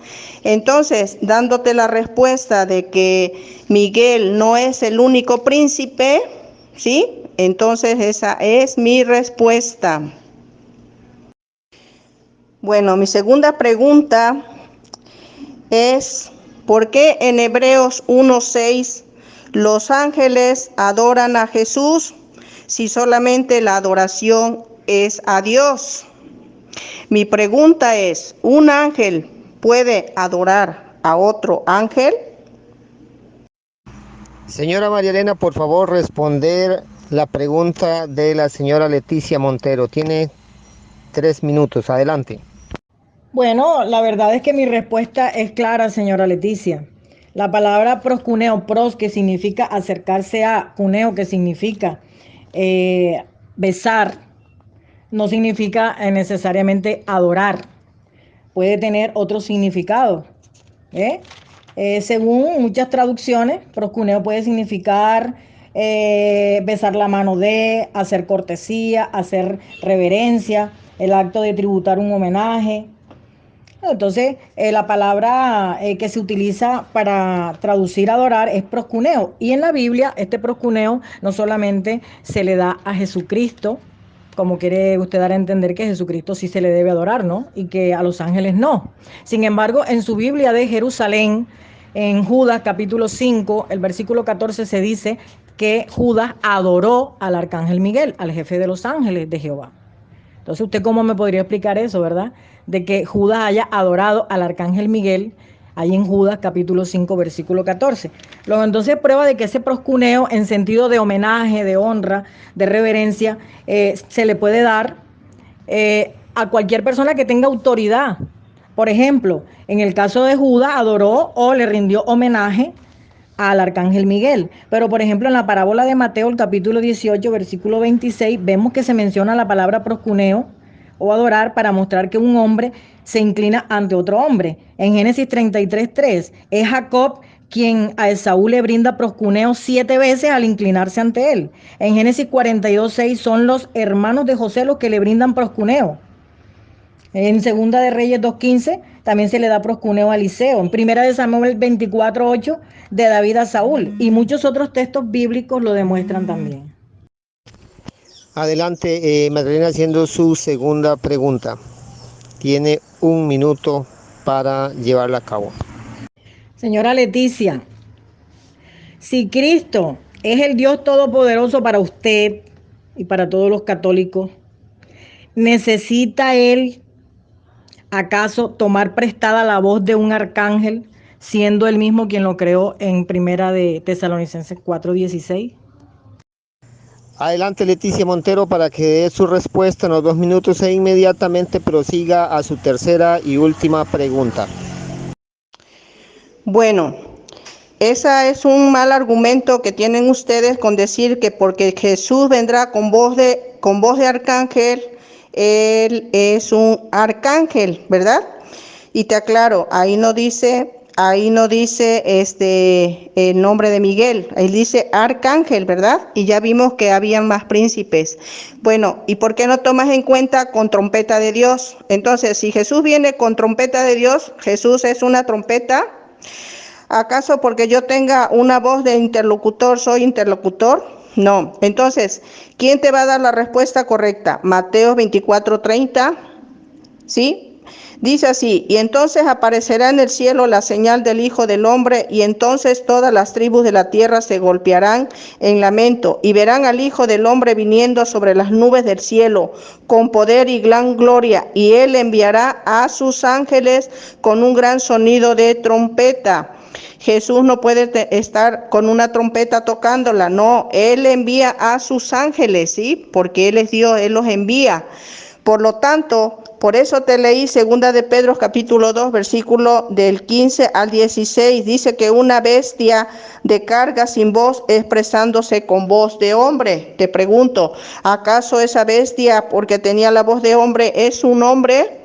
[SPEAKER 2] Entonces, dándote la respuesta de que Miguel no es el único príncipe, ¿sí? Entonces esa es mi respuesta. Bueno, mi segunda pregunta es, ¿por qué en Hebreos 1:6 los ángeles adoran a Jesús si solamente la adoración es a Dios? Mi pregunta es, ¿un ángel puede adorar a otro ángel?
[SPEAKER 1] Señora María Elena, por favor, responder la pregunta de la señora Leticia Montero. Tiene 3 minutos. Adelante.
[SPEAKER 3] Bueno, la verdad es que mi respuesta es clara, señora Leticia. La palabra proscuneo, pros, que significa acercarse a, cuneo, que significa besar, no significa necesariamente adorar. Puede tener otro significado. ¿eh? Según muchas traducciones, proscuneo puede significar besar la mano de, hacer cortesía, hacer reverencia, el acto de tributar un homenaje. Entonces, la palabra que se utiliza para traducir adorar es proscuneo. Y en la Biblia, este proscuneo no solamente se le da a Jesucristo, como quiere usted dar a entender que Jesucristo sí se le debe adorar, ¿no? Y que a los ángeles no. Sin embargo, en su Biblia de Jerusalén, en Judas capítulo 5, el versículo 14 se dice que Judas adoró al arcángel Miguel, al jefe de los ángeles de Jehová. Entonces, ¿usted cómo me podría explicar eso, verdad? De que Judas haya adorado al arcángel Miguel, ahí en Judas capítulo 5, versículo 14. Luego, entonces, prueba de que ese proscuneo, en sentido de homenaje, de honra, de reverencia, se le puede dar a cualquier persona que tenga autoridad. Por ejemplo, en el caso de Judas, adoró o le rindió homenaje al arcángel Miguel. Pero, por ejemplo, en la parábola de Mateo, el capítulo 18, versículo 26, vemos que se menciona la palabra proscuneo o adorar para mostrar que un hombre se inclina ante otro hombre. En Génesis 33:3 es Jacob quien a Esaú le brinda proscuneo 7 veces al inclinarse ante él. En Génesis 42:6 son los hermanos de José los que le brindan proscuneo. En Segunda de Reyes 2:15 también se le da proscuneo a Eliseo. En Primera de Samuel 24:8 de David a Saúl. Y muchos otros textos bíblicos lo demuestran también.
[SPEAKER 1] Adelante, Magdalena, haciendo su segunda pregunta. Tiene un minuto para llevarla a cabo.
[SPEAKER 3] Señora Leticia, si Cristo es el Dios todopoderoso para usted y para todos los católicos, ¿necesita Él acaso tomar prestada la voz de un arcángel, siendo él mismo quien lo creó en Primera de Tesalonicenses 4:16?
[SPEAKER 1] Adelante Leticia Montero para que dé su respuesta en los 2 minutos e inmediatamente prosiga a su tercera y última pregunta.
[SPEAKER 2] Bueno, ese es un mal argumento que tienen ustedes con decir que porque Jesús vendrá con voz de arcángel, él es un arcángel, ¿verdad? Y te aclaro, ahí no dice el nombre de Miguel, ahí dice arcángel, ¿verdad? Y ya vimos que habían más príncipes. Bueno, ¿y por qué no tomas en cuenta con trompeta de Dios? Entonces, si Jesús viene con trompeta de Dios, Jesús es una trompeta. ¿Acaso porque yo tenga una voz de interlocutor soy interlocutor? No. Entonces, ¿quién te va a dar la respuesta correcta? Mateo 24:30, ¿sí? Dice así, y entonces aparecerá en el cielo la señal del Hijo del Hombre, y entonces todas las tribus de la tierra se golpearán en lamento, y verán al Hijo del Hombre viniendo sobre las nubes del cielo, con poder y gran gloria, y él enviará a sus ángeles con un gran sonido de trompeta. Jesús no puede estar con una trompeta tocándola, no, él envía a sus ángeles, ¿sí? Porque él es Dios, él los envía. Por lo tanto, por eso te leí 2 de Pedro capítulo 2, versículo del 15 al 16. Dice que una bestia de carga sin voz expresándose con voz de hombre. Te pregunto, ¿acaso esa bestia, porque tenía la voz de hombre, es un hombre?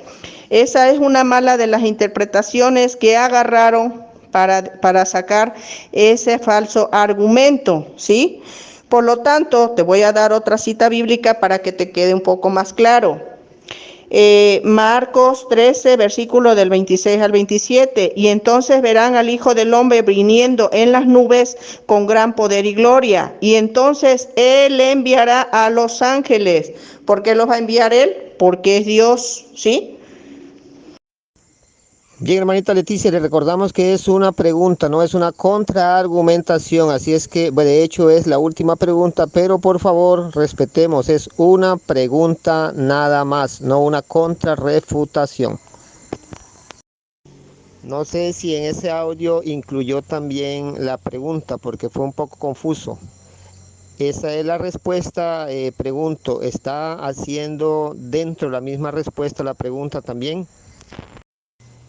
[SPEAKER 2] Esa es una mala de las interpretaciones que agarraron para sacar ese falso argumento, ¿sí? Por lo tanto, te voy a dar otra cita bíblica para que te quede un poco más claro. Marcos 13, versículo del 26 al 27, y entonces verán al Hijo del Hombre viniendo en las nubes con gran poder y gloria, y entonces Él enviará a los ángeles. ¿Por qué los va a enviar Él? Porque es Dios, ¿sí?
[SPEAKER 1] Bien, hermanita Leticia, le recordamos que es una pregunta, no es una contraargumentación, así es que, bueno, de hecho es la última pregunta, pero por favor respetemos, es una pregunta nada más, no una contrarrefutación. No sé si en ese audio incluyó también la pregunta, porque fue un poco confuso. Esa es la respuesta, pregunto, ¿está haciendo dentro de la misma respuesta la pregunta también?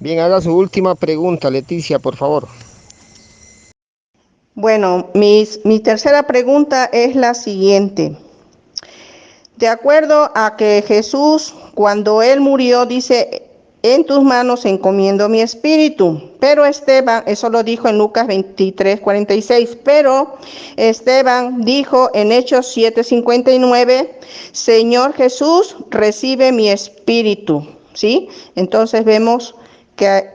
[SPEAKER 1] Bien, haga su última pregunta, Leticia, por favor.
[SPEAKER 2] Bueno, mi tercera pregunta es la siguiente. De acuerdo a que Jesús, cuando Él murió, dice, en tus manos encomiendo mi espíritu. Pero Esteban, eso lo dijo en Lucas 23:46, pero Esteban dijo en Hechos 7:59, Señor Jesús, recibe mi espíritu. ¿Sí? Entonces vemos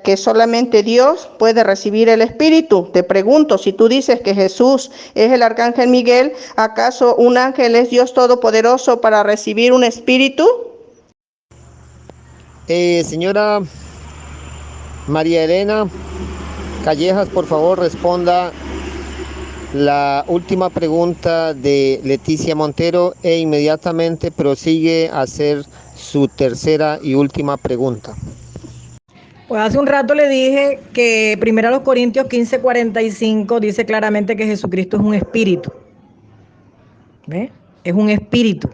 [SPEAKER 2] que solamente Dios puede recibir el Espíritu. Te pregunto, si tú dices que Jesús es el arcángel Miguel, ¿acaso un ángel es Dios Todopoderoso para recibir un Espíritu?
[SPEAKER 1] Señora María Elena Callejas, por favor, responda la última pregunta de Leticia Montero e inmediatamente prosigue a hacer su tercera y última pregunta.
[SPEAKER 3] Pues hace un rato le dije que 1 Corintios 15:45 dice claramente que Jesucristo es un espíritu. ¿Ve? Es un espíritu.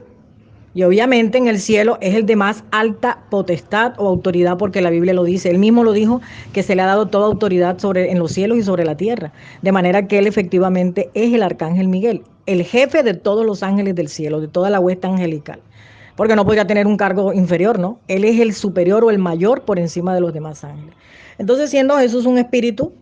[SPEAKER 3] Y obviamente en el cielo es el de más alta potestad o autoridad, porque la Biblia lo dice. Él mismo lo dijo, que se le ha dado toda autoridad en los cielos y sobre la tierra. De manera que él efectivamente es el arcángel Miguel, el jefe de todos los ángeles del cielo, de toda la hueste angelical. Porque no podría tener un cargo inferior, ¿no? Él es el superior o el mayor por encima de los demás ángeles. Entonces, siendo Jesús un espíritu,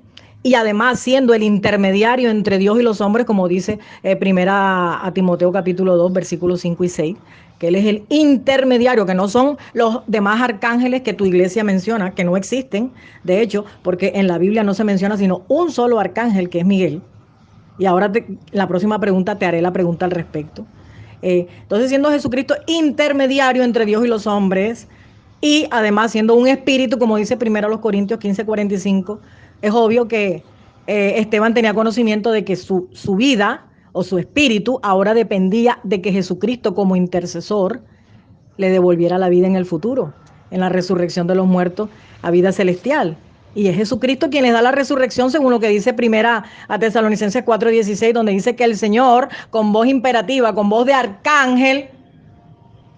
[SPEAKER 3] y además siendo el intermediario entre Dios y los hombres, como dice primera a Timoteo capítulo 2, versículos 5 y 6, que Él es el intermediario, que no son los demás arcángeles que tu iglesia menciona, que no existen, de hecho, porque en la Biblia no se menciona sino un solo arcángel, que es Miguel. Y ahora la próxima pregunta te haré la pregunta al respecto. Entonces, siendo Jesucristo intermediario entre Dios y los hombres, y además siendo un espíritu, como dice 1 Corintios 15:45, es obvio que Esteban tenía conocimiento de que su vida o su espíritu ahora dependía de que Jesucristo como intercesor le devolviera la vida en el futuro, en la resurrección de los muertos a vida celestial. Y es Jesucristo quien les da la resurrección, según lo que dice primera a Tesalonicenses 4:16, donde dice que el Señor, con voz imperativa, con voz de arcángel,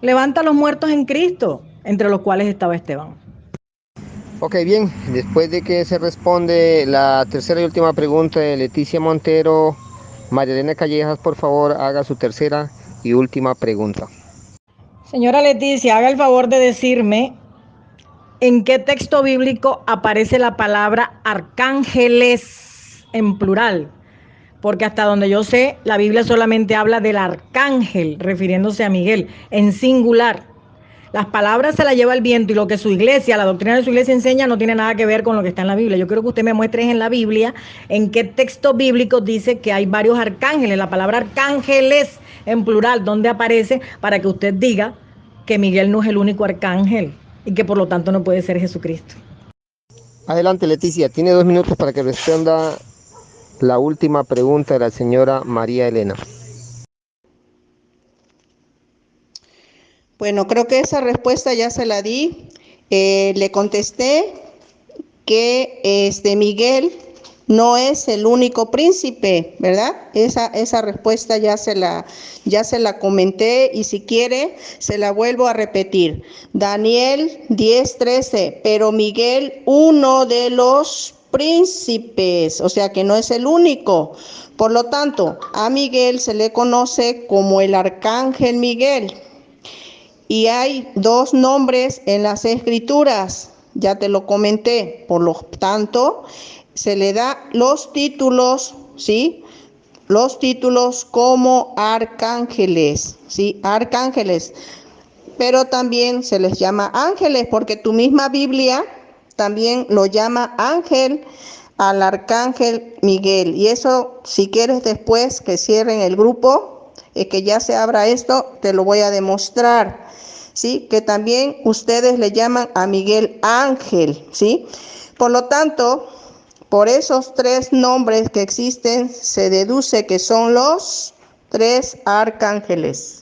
[SPEAKER 3] levanta a los muertos en Cristo, entre los cuales estaba Esteban.
[SPEAKER 1] Ok, bien, después de que se responde la tercera y última pregunta de Leticia Montero, María Elena Callejas, por favor, haga su tercera y última pregunta.
[SPEAKER 3] Señora Leticia, haga el favor de decirme en qué texto bíblico aparece la palabra arcángeles en plural. Porque hasta donde yo sé, la Biblia solamente habla del arcángel, refiriéndose a Miguel, en singular. Las palabras se las lleva el viento y lo que su iglesia, la doctrina de su iglesia enseña no tiene nada que ver con lo que está en la Biblia. Yo quiero que usted me muestre en la Biblia en qué texto bíblico dice que hay varios arcángeles. La palabra arcángeles en plural, ¿dónde aparece? Para que usted diga que Miguel no es el único arcángel y que por lo tanto no puede ser Jesucristo.
[SPEAKER 1] Adelante, Leticia, tiene 2 minutos para que responda la última pregunta de la señora María Elena.
[SPEAKER 2] Bueno, creo que esa respuesta ya se la di. Le contesté que Miguel no es el único príncipe, ¿verdad? Esa respuesta ya se la comenté y si quiere se la vuelvo a repetir. Daniel 10:13, pero Miguel, uno de los príncipes, o sea que no es el único. Por lo tanto, a Miguel se le conoce como el arcángel Miguel. Y hay 2 nombres en las escrituras, ya te lo comenté, por lo tanto, se le da los títulos, ¿sí? Los títulos como arcángeles, ¿sí? Arcángeles, pero también se les llama ángeles, porque tu misma Biblia también lo llama ángel al arcángel Miguel. Y eso, si quieres después que cierren el grupo, que ya se abra esto, te lo voy a demostrar, ¿sí? Que también ustedes le llaman a Miguel ángel, ¿sí? Por lo tanto, por esos 3 nombres que existen, se deduce que son los 3 arcángeles.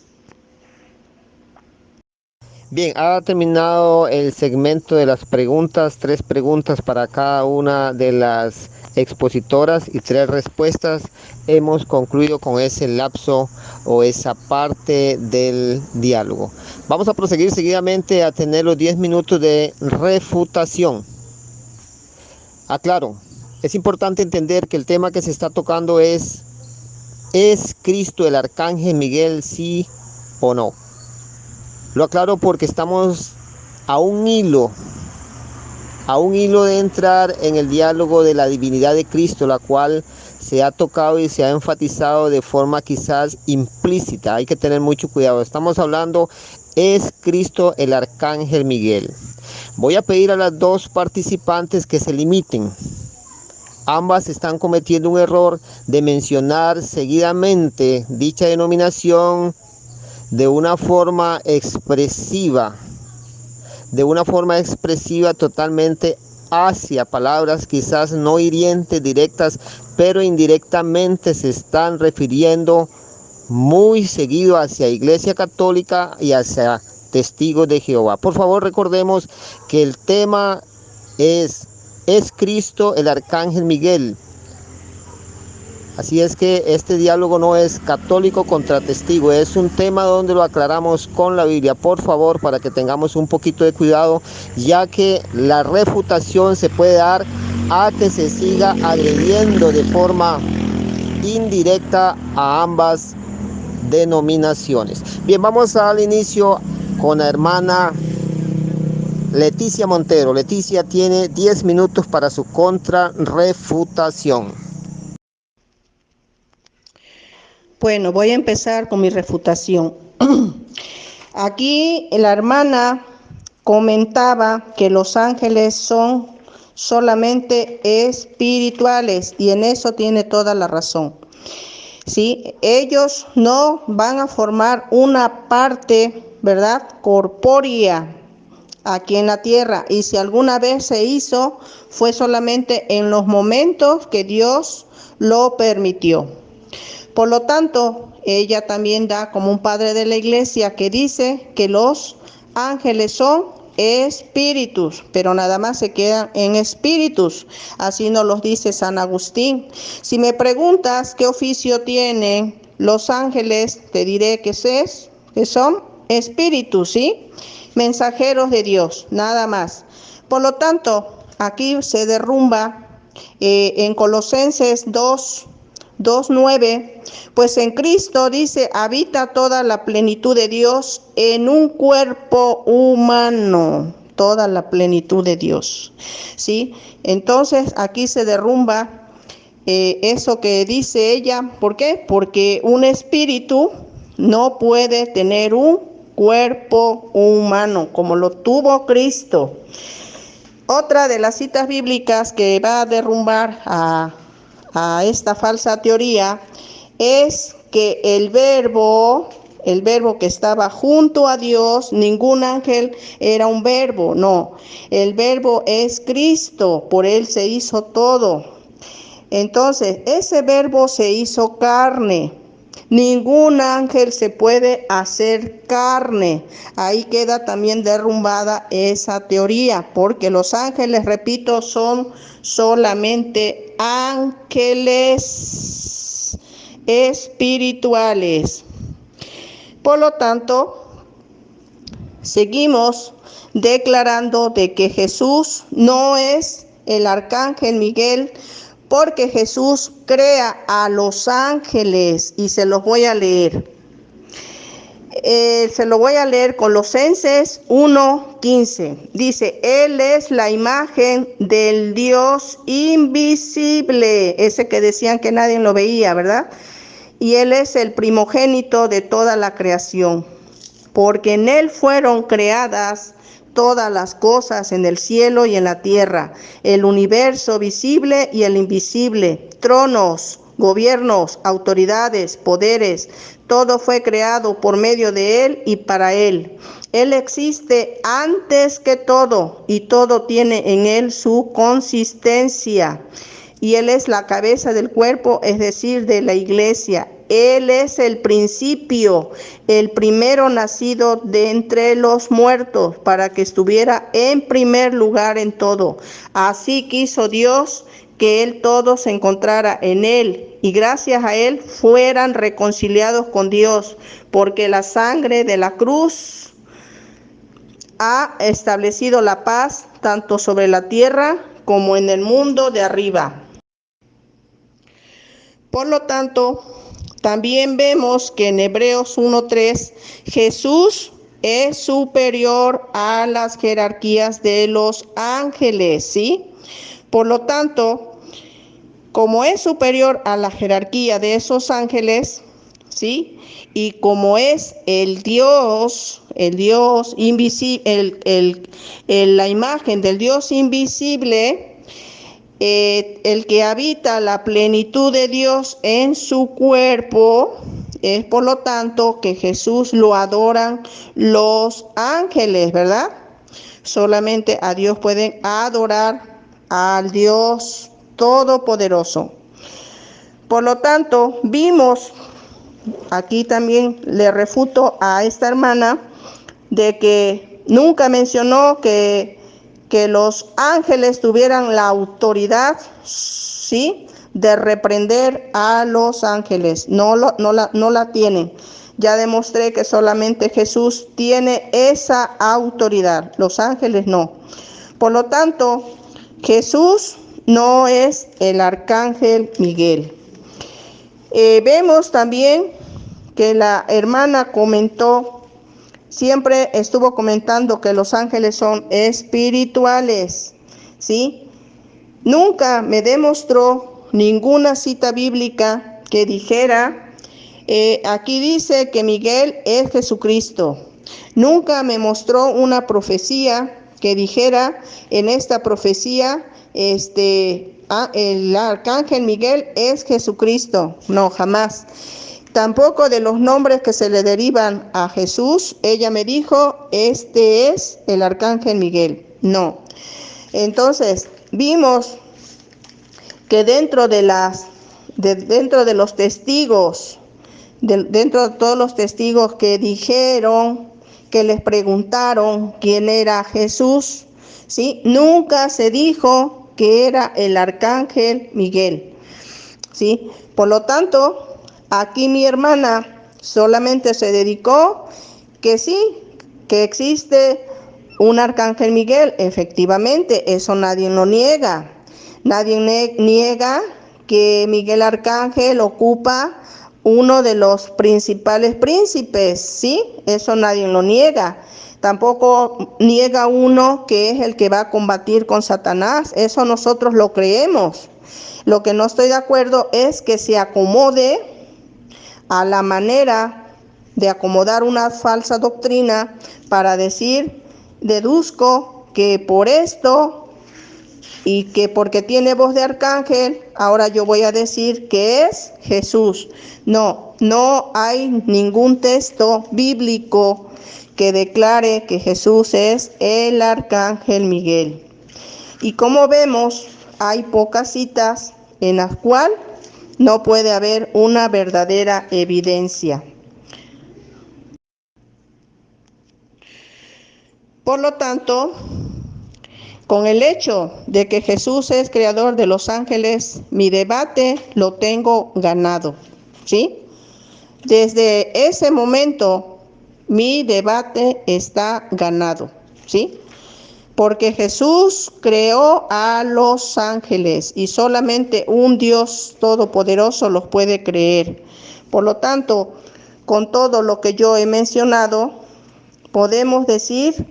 [SPEAKER 1] Bien, ha terminado el segmento de las preguntas, 3 preguntas para cada una de las expositoras y 3 respuestas. Hemos concluido con ese lapso o esa parte del diálogo. Vamos a proseguir seguidamente a tener los 10 minutos de refutación. Aclaro, es importante entender que el tema que se está tocando ¿es Cristo el arcángel Miguel, sí o no? Lo aclaro porque estamos a un hilo de entrar en el diálogo de la divinidad de Cristo, la cual se ha tocado y se ha enfatizado de forma quizás implícita. Hay que tener mucho cuidado. Estamos hablando, ¿es Cristo el arcángel Miguel? Voy a pedir a las 2 participantes que se limiten. Ambas están cometiendo un error de mencionar seguidamente dicha denominación de una forma expresiva totalmente hacia palabras quizás no hirientes directas, pero indirectamente se están refiriendo muy seguido hacia Iglesia Católica y hacia Testigos de Jehová. Por favor, recordemos que el tema ¿es Cristo el arcángel Miguel? Así es que este diálogo no es católico contra testigo, es un tema donde lo aclaramos con la Biblia. Por favor, para que tengamos un poquito de cuidado, ya que la refutación se puede dar a que se siga agrediendo de forma indirecta a ambas denominaciones. Bien, vamos al inicio con la hermana Leticia Montero. Leticia tiene 10 minutos para su contrarrefutación.
[SPEAKER 2] Bueno, voy a empezar con mi refutación. Aquí la hermana comentaba que los ángeles son solamente espirituales y en eso tiene toda la razón. ¿Sí? Ellos no van a formar una parte, ¿verdad?, corpórea aquí en la tierra, y si alguna vez se hizo, fue solamente en los momentos que Dios lo permitió. Por lo tanto, ella también da como un padre de la iglesia que dice que los ángeles son espíritus, pero nada más se quedan en espíritus. Así nos los dice San Agustín. Si me preguntas qué oficio tienen los ángeles, te diré que son espíritus, ¿sí? Mensajeros de Dios, nada más. Por lo tanto, aquí se derrumba en Colosenses 2:9, pues en Cristo dice, habita toda la plenitud de Dios en un cuerpo humano, toda la plenitud de Dios, ¿sí? Entonces aquí se derrumba eso que dice ella. ¿Por qué? Porque un espíritu no puede tener un cuerpo humano como lo tuvo Cristo. Otra de las citas bíblicas que va a derrumbar a esta falsa teoría es que el verbo que estaba junto a Dios, ningún ángel era un verbo, no. El verbo es Cristo, por él se hizo todo. Entonces, ese verbo se hizo carne. Ningún ángel se puede hacer carne. Ahí queda también derrumbada esa teoría, porque los ángeles, repito, son solamente ángeles espirituales. Por lo tanto, seguimos declarando de que Jesús no es el arcángel Miguel, porque Jesús crea a los ángeles, y se los voy a leer. Se lo voy a leer, Colosenses 1:15. Dice, Él es la imagen del Dios invisible, ese que decían que nadie lo veía, ¿verdad? Y Él es el primogénito de toda la creación, porque en Él fueron creadas todas las cosas en el cielo y en la tierra, el universo visible y el invisible, tronos, gobiernos, autoridades, poderes, todo fue creado por medio de Él y para Él. Él existe antes que todo y todo tiene en Él su consistencia. Y Él es la cabeza del cuerpo, es decir, de la iglesia. Él es el principio, el primero nacido de entre los muertos, para que estuviera en primer lugar en todo. Así quiso Dios que Él todo se encontrara en Él, y gracias a Él fueran reconciliados con Dios, porque la sangre de la cruz ha establecido la paz tanto sobre la tierra como en el mundo de arriba. Por lo tanto, también vemos que en Hebreos 1:3, Jesús es superior a las jerarquías de los ángeles, ¿sí? Por lo tanto, como es superior a la jerarquía de esos ángeles, ¿sí? Y como es el Dios invisible, la imagen del Dios invisible, el que habita la plenitud de Dios en su cuerpo, es por lo tanto que Jesús lo adoran los ángeles, ¿verdad? Solamente a Dios pueden adorar, al Dios Todopoderoso. Por lo tanto, vimos, aquí también le refuto a esta hermana, de que nunca mencionó que los ángeles tuvieran la autoridad, ¿sí?, de reprender a los ángeles. No la tienen. Ya demostré que solamente Jesús tiene esa autoridad. Los ángeles no. Por lo tanto, Jesús no es el arcángel Miguel. Vemos también que la hermana siempre estuvo comentando que los ángeles son espirituales, ¿sí? Nunca me demostró ninguna cita bíblica que dijera, aquí dice que Miguel es Jesucristo. Nunca me mostró una profecía que dijera, en esta profecía, el arcángel Miguel es Jesucristo. No, jamás. Tampoco de los nombres que se le derivan a Jesús, ella me dijo, este es el arcángel Miguel. No. Entonces, vimos que dentro de los testigos, dentro de todos los testigos que dijeron que les preguntaron quién era Jesús, ¿sí? Nunca se dijo que era el arcángel Miguel, ¿sí? Por lo tanto, aquí mi hermana solamente se dedicó que sí, que existe un arcángel Miguel. Efectivamente, eso nadie lo niega. Nadie niega que Miguel Arcángel ocupa uno de los principales príncipes, ¿sí? Eso nadie lo niega. Tampoco niega uno que es el que va a combatir con Satanás. Eso nosotros lo creemos. Lo que no estoy de acuerdo es que se acomode a la manera de acomodar una falsa doctrina para decir, deduzco que por esto y que porque tiene voz de arcángel, ahora yo voy a decir que es Jesús. No, no hay ningún texto bíblico que declare que Jesús es el arcángel Miguel. Y como vemos, hay pocas citas en las cuales no puede haber una verdadera evidencia. Por lo tanto, con el hecho de que Jesús es creador de los ángeles, mi debate lo tengo ganado, ¿sí? Desde ese momento, mi debate está ganado, ¿sí? Porque Jesús creó a los ángeles y solamente un Dios todopoderoso los puede creer. Por lo tanto, con todo lo que yo he mencionado, podemos decir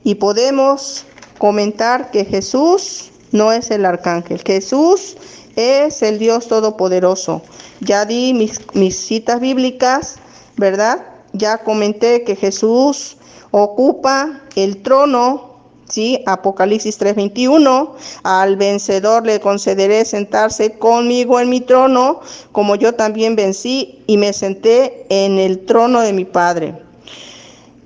[SPEAKER 2] y podemos comentar que Jesús no es el arcángel. Jesús es el Dios todopoderoso. Ya di mis citas bíblicas, ¿verdad? Ya comenté que Jesús ocupa el trono, ¿sí? Apocalipsis 3:21, al vencedor le concederé sentarse conmigo en mi trono, como yo también vencí y me senté en el trono de mi Padre.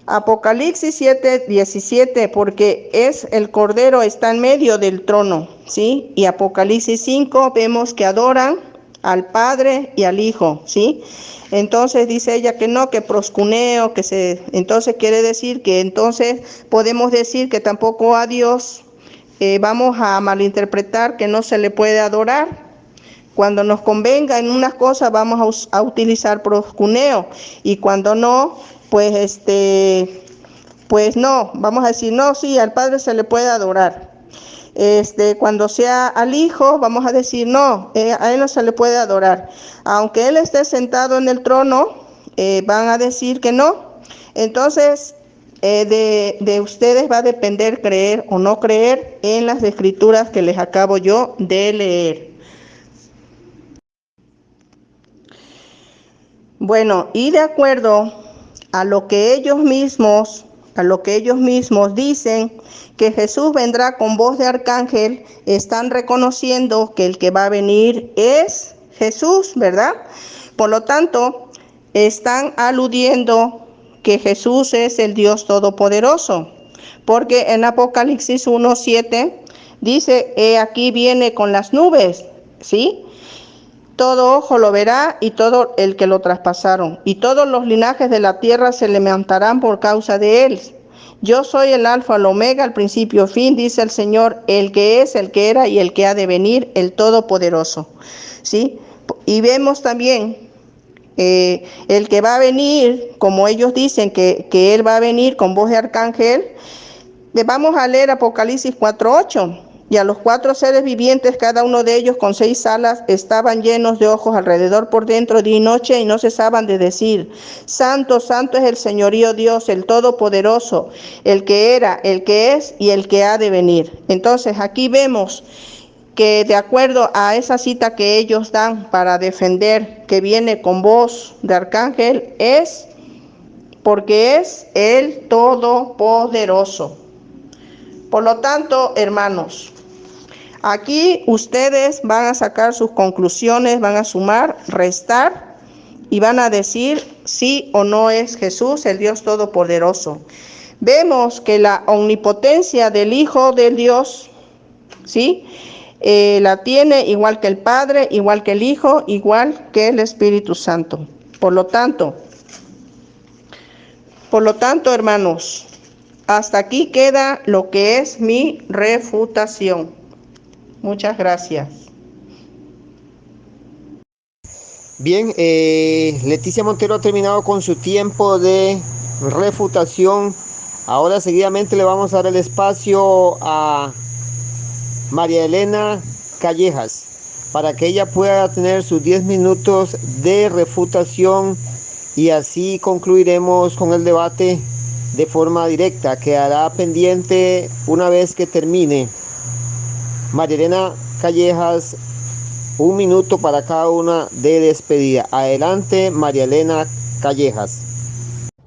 [SPEAKER 2] Apocalipsis 7:17, porque es el Cordero está en medio del trono, ¿sí? Y Apocalipsis 5 vemos que adoran al Padre y al Hijo, ¿sí? Entonces dice ella que no, que proscuneo, entonces quiere decir que entonces podemos decir que tampoco a Dios vamos a malinterpretar que no se le puede adorar. Cuando nos convenga en unas cosas vamos a utilizar proscuneo y cuando no, pues pues no, vamos a decir no, sí, al Padre se le puede adorar. Cuando sea al Hijo, vamos a decir no, a Él no se le puede adorar. Aunque Él esté sentado en el trono, van a decir que no. Entonces, de ustedes va a depender creer o no creer en las escrituras que les acabo yo de leer. Bueno, y de acuerdo a lo que ellos mismos dicen que Jesús vendrá con voz de arcángel, están reconociendo que el que va a venir es Jesús, ¿verdad? Por lo tanto, están aludiendo que Jesús es el Dios Todopoderoso, porque en Apocalipsis 1:7 dice, he aquí viene con las nubes, ¿sí? Todo ojo lo verá y todo el que lo traspasaron, y todos los linajes de la tierra se levantarán por causa de él. Yo soy el alfa, el omega, el principio, fin, dice el Señor, el que es, el que era y el que ha de venir, el Todopoderoso. ¿Sí? Y vemos también el que va a venir, como ellos dicen que él va a venir con voz de arcángel. Vamos a leer Apocalipsis 4:8. Y a los 4 seres vivientes, cada uno de ellos con 6 alas, estaban llenos de ojos alrededor por dentro día y noche, y no cesaban de decir, Santo, santo es el Señorío Dios, el Todopoderoso, el que era, el que es y el que ha de venir. Entonces aquí vemos que de acuerdo a esa cita que ellos dan para defender que viene con voz de arcángel, es porque es el Todopoderoso. Por lo tanto, hermanos, aquí ustedes van a sacar sus conclusiones, van a sumar, restar y van a decir sí o no es Jesús el Dios Todopoderoso. Vemos que la omnipotencia del Hijo del Dios, ¿sí? La tiene igual que el Padre, igual que el Hijo, igual que el Espíritu Santo. Por lo tanto, Por lo tanto, hermanos, hasta aquí queda lo que es mi refutación. Muchas gracias.
[SPEAKER 1] Bien, Leticia Montero ha terminado con su tiempo de refutación. Ahora seguidamente le vamos a dar el espacio a María Elena Callejas para que ella pueda tener sus 10 minutos de refutación y así concluiremos con el debate de forma directa. Quedará pendiente una vez que termine. María Elena Callejas, 1 minuto para cada una de despedida. Adelante, María Elena Callejas.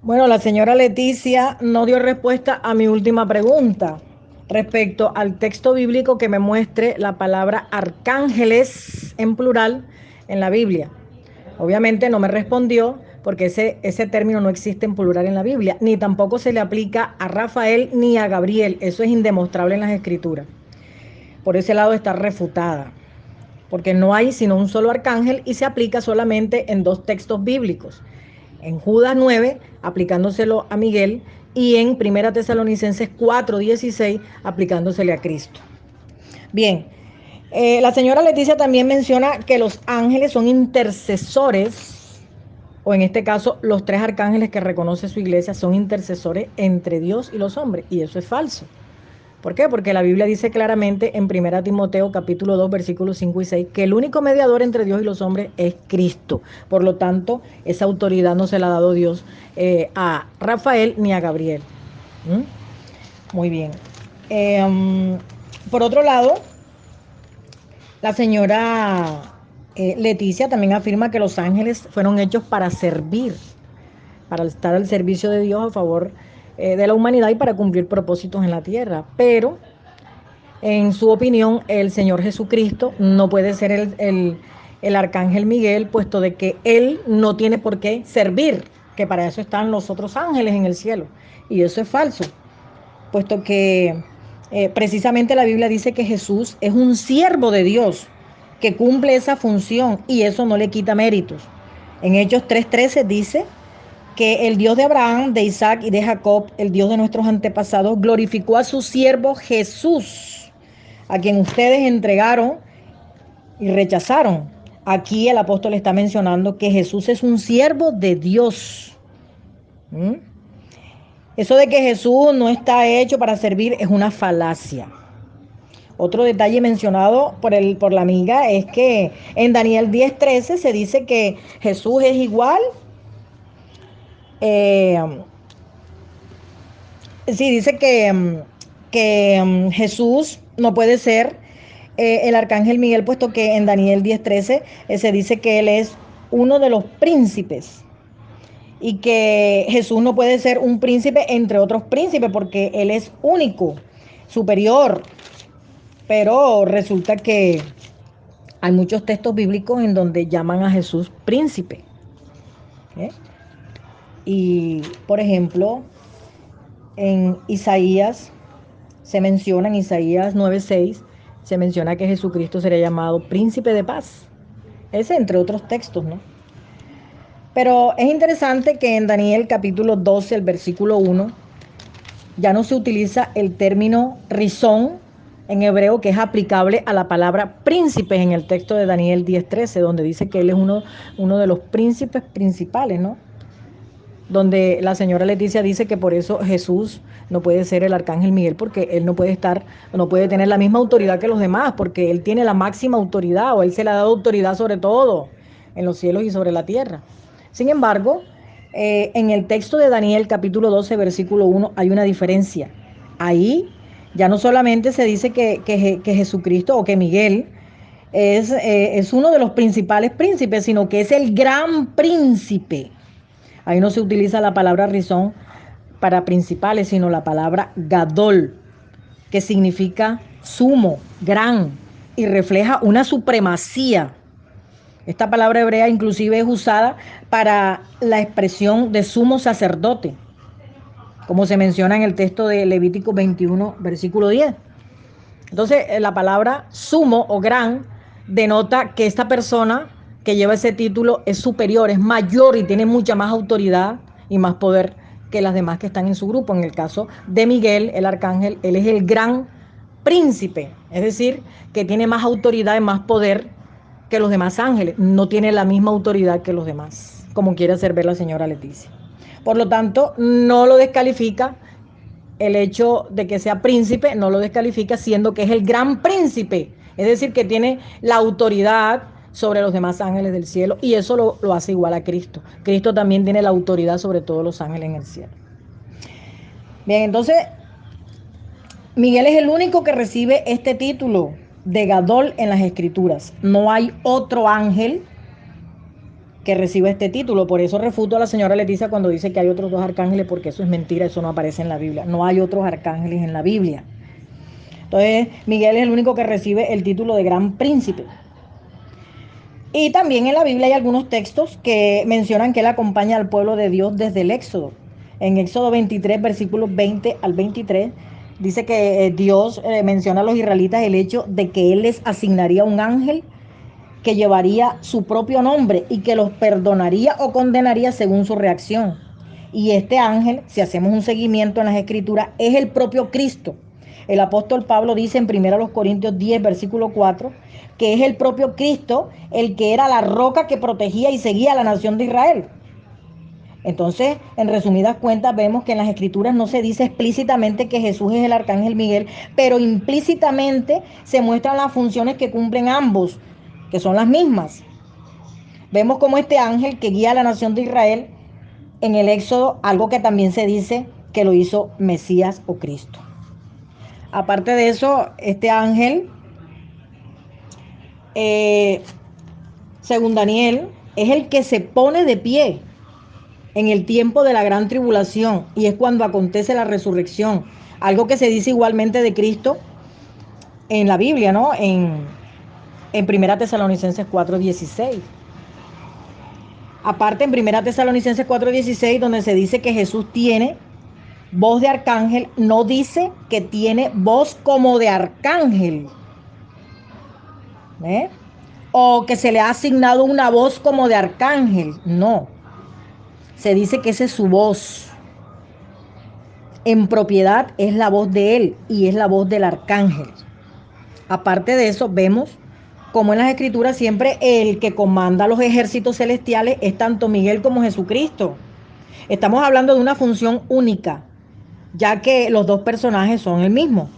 [SPEAKER 3] Bueno, la señora Leticia no dio respuesta a mi última pregunta respecto al texto bíblico que me muestre la palabra arcángeles en plural en la Biblia. Obviamente no me respondió porque ese término no existe en plural en la Biblia, ni tampoco se le aplica a Rafael ni a Gabriel. Eso es indemostrable en las Escrituras. Por ese lado está refutada, porque no hay sino un solo arcángel y se aplica solamente en 2 textos bíblicos. En Judas 9, aplicándoselo a Miguel, y en 1 Tesalonicenses 4:16, aplicándosele a Cristo. Bien, la señora Leticia también menciona que los ángeles son intercesores, o en este caso, los 3 arcángeles que reconoce su iglesia son intercesores entre Dios y los hombres, y eso es falso. ¿Por qué? Porque la Biblia dice claramente en 1 Timoteo capítulo 2 versículos 5 y 6 que el único mediador entre Dios y los hombres es Cristo. Por lo tanto, esa autoridad no se la ha dado Dios a Rafael ni a Gabriel. Muy bien. Por otro lado, la señora Leticia también afirma que los ángeles fueron hechos para servir, para estar al servicio de Dios a favor de la humanidad y para cumplir propósitos en la tierra. Pero, en su opinión, el Señor Jesucristo no puede ser el arcángel Miguel, puesto de que Él no tiene por qué servir, que para eso están los otros ángeles en el cielo. Y eso es falso, puesto que precisamente la Biblia dice que Jesús es un siervo de Dios, que cumple esa función y eso no le quita méritos. En Hechos 3:13 dice que el Dios de Abraham, de Isaac y de Jacob, el Dios de nuestros antepasados, glorificó a su siervo Jesús, a quien ustedes entregaron y rechazaron. Aquí el apóstol está mencionando que Jesús es un siervo de Dios. Eso de que Jesús no está hecho para servir es una falacia. Otro detalle mencionado por la amiga es que en Daniel 10:13 se dice que Jesús es igual. Sí, dice que Jesús no puede ser el arcángel Miguel, puesto que en Daniel 10:13 se dice que él es uno de los príncipes y que Jesús no puede ser un príncipe entre otros príncipes porque él es único, superior. Pero resulta que hay muchos textos bíblicos en donde llaman a Jesús príncipe. Y, por ejemplo, en Isaías se menciona, en Isaías 9:6, se menciona que Jesucristo sería llamado príncipe de paz. Ese entre otros textos, ¿no? Pero es interesante que en Daniel capítulo 12, el versículo 1, ya no se utiliza el término rizón en hebreo, que es aplicable a la palabra príncipes en el texto de Daniel 10:13, donde dice que él es uno de los príncipes principales, ¿no? Donde la señora Leticia dice que por eso Jesús no puede ser el arcángel Miguel, porque él no puede tener la misma autoridad que los demás, porque él tiene la máxima autoridad, o él se le ha dado autoridad sobre todo en los cielos y sobre la tierra. Sin embargo, en el texto de Daniel capítulo 12 versículo 1 hay una diferencia. Ahí ya no solamente se dice que Jesucristo o que Miguel es uno de los principales príncipes, sino que es el gran príncipe. Ahí no se utiliza la palabra rizón para principales, sino la palabra gadol, que significa sumo, gran, y refleja una supremacía. Esta palabra hebrea inclusive es usada para la expresión de sumo sacerdote, como se menciona en el texto de Levítico 21, versículo 10. Entonces, la palabra sumo o gran denota que esta persona que lleva ese título es superior, es mayor y tiene mucha más autoridad y más poder que las demás que están en su grupo. En el caso de Miguel, el arcángel, él es el gran príncipe, es decir, que tiene más autoridad y más poder que los demás ángeles. No tiene la misma autoridad que los demás, como quiere hacer ver la señora Leticia. Por lo tanto, no lo descalifica el hecho de que sea príncipe, no lo descalifica, siendo que es el gran príncipe, es decir, que tiene la autoridad sobre los demás ángeles del cielo, y eso lo hace igual a Cristo. Cristo también tiene la autoridad sobre todos los ángeles en el cielo. Bien, entonces Miguel es el único que recibe este título de Gadol en las Escrituras. No hay otro ángel que reciba este título. Por eso refuto a la señora Leticia cuando dice que hay otros 2 arcángeles, porque eso es mentira, eso no aparece en la Biblia. No hay otros arcángeles en la Biblia. Entonces, Miguel es el único que recibe el título de gran príncipe. Y también en la Biblia hay algunos textos que mencionan que él acompaña al pueblo de Dios desde el Éxodo. En Éxodo 23, versículos 20 al 23, dice que Dios menciona a los israelitas el hecho de que él les asignaría un ángel que llevaría su propio nombre y que los perdonaría o condenaría según su reacción. Y este ángel, si hacemos un seguimiento en las Escrituras, es el propio Cristo. El apóstol Pablo dice en 1 Corintios 10, versículo 4, que es el propio Cristo el que era la roca que protegía y seguía a la nación de Israel. Entonces, en resumidas cuentas, vemos que en las Escrituras no se dice explícitamente que Jesús es el arcángel Miguel, pero implícitamente se muestran las funciones que cumplen ambos, que son las mismas. Vemos como este ángel que guía a la nación de Israel en el Éxodo, algo que también se dice que lo hizo Mesías o Cristo. Aparte de eso, este ángel, según Daniel, es el que se pone de pie en el tiempo de la gran tribulación, y es cuando acontece la resurrección, algo que se dice igualmente de Cristo en la Biblia, ¿no? En 1 Tesalonicenses 4:16. Aparte, en 1 Tesalonicenses 4:16, donde se dice que Jesús tiene voz de arcángel, no dice que tiene voz como de arcángel, ¿eh? O que se le ha asignado una voz como de arcángel. No, se dice que esa es su voz. En propiedad es la voz de él y es la voz del arcángel. Aparte de eso, vemos como en las Escrituras siempre el que comanda los ejércitos celestiales es tanto Miguel como Jesucristo. Estamos hablando de una función única, ya que los 2 personajes son el mismo.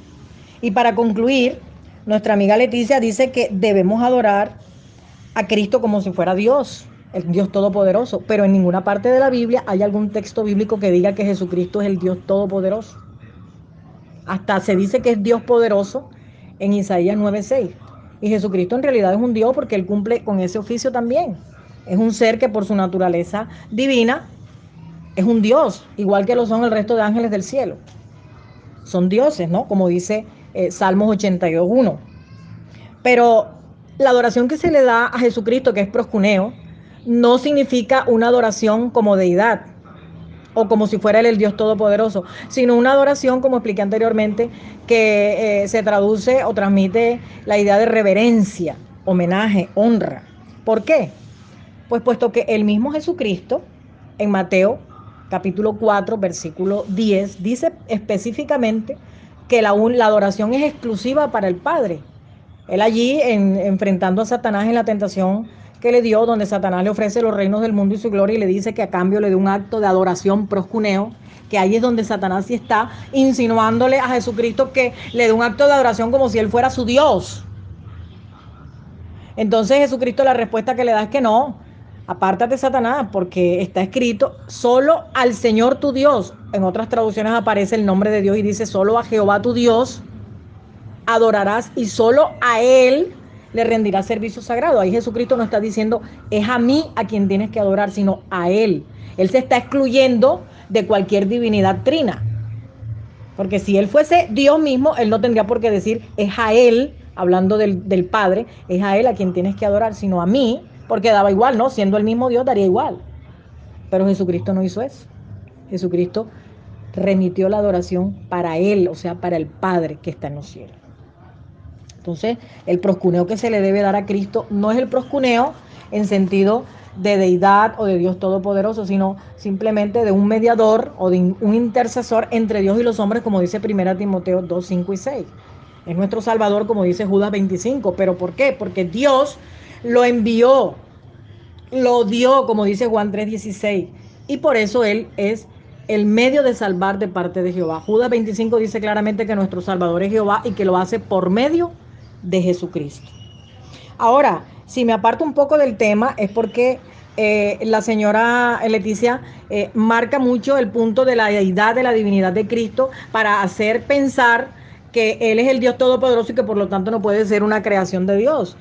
[SPEAKER 3] Y para concluir, nuestra amiga Leticia dice que debemos adorar a Cristo como si fuera Dios, el Dios Todopoderoso, pero en ninguna parte de la Biblia hay algún texto bíblico que diga que Jesucristo es el Dios Todopoderoso. Hasta se dice que es Dios poderoso en Isaías 9:6. Y Jesucristo en realidad es un Dios porque él cumple con ese oficio también. Es un ser que por su naturaleza divina es un Dios, igual que lo son el resto de ángeles del cielo. Son dioses, ¿no? Como dice Salmos 82:1. Pero la adoración que se le da a Jesucristo, que es proscuneo, no significa una adoración como deidad o como si fuera él el Dios Todopoderoso, sino una adoración, como expliqué anteriormente, que se traduce o transmite la idea de reverencia, homenaje, honra. ¿Por qué? Pues puesto que el mismo Jesucristo, en Mateo capítulo 4, versículo 10, dice específicamente que la adoración es exclusiva para el Padre. Él allí, enfrentando a Satanás en la tentación que le dio, donde Satanás le ofrece los reinos del mundo y su gloria y le dice que a cambio le dé un acto de adoración proscuneo, que ahí es donde Satanás sí está insinuándole a Jesucristo que le dé un acto de adoración como si él fuera su Dios. Entonces Jesucristo la respuesta que le da es que no, apártate Satanás, porque está escrito, solo al Señor tu Dios. En otras traducciones aparece el nombre de Dios y dice, solo a Jehová tu Dios adorarás y solo a él le rendirás servicio sagrado. Ahí Jesucristo no está diciendo es a mí a quien tienes que adorar, sino a él. Él se está excluyendo de cualquier divinidad trina, porque si él fuese Dios mismo, él no tendría por qué decir es a él, hablando del Padre, es a él a quien tienes que adorar, sino a mí, porque daba igual, ¿no? Siendo el mismo Dios daría igual. Pero Jesucristo no hizo eso. Jesucristo remitió la adoración para él, o sea, para el Padre que está en los cielos. Entonces, el proscuneo que se le debe dar a Cristo no es el proscuneo en sentido de deidad o de Dios Todopoderoso, sino simplemente de un mediador o de un intercesor entre Dios y los hombres, como dice 1 Timoteo 2, 5 y 6. Es nuestro Salvador, como dice Judas 25. ¿Pero por qué? Porque Dios lo envió, lo dio, como dice Juan 3:16, y por eso Él es el medio de salvar de parte de Jehová. Judas 25 dice claramente que nuestro Salvador es Jehová y que lo hace por medio de Jesucristo. Ahora, si me aparto un poco del tema, es porque la señora Leticia marca mucho el punto de la deidad, de la divinidad de Cristo, para hacer pensar que Él es el Dios Todopoderoso y que por lo tanto no puede ser una creación de Dios.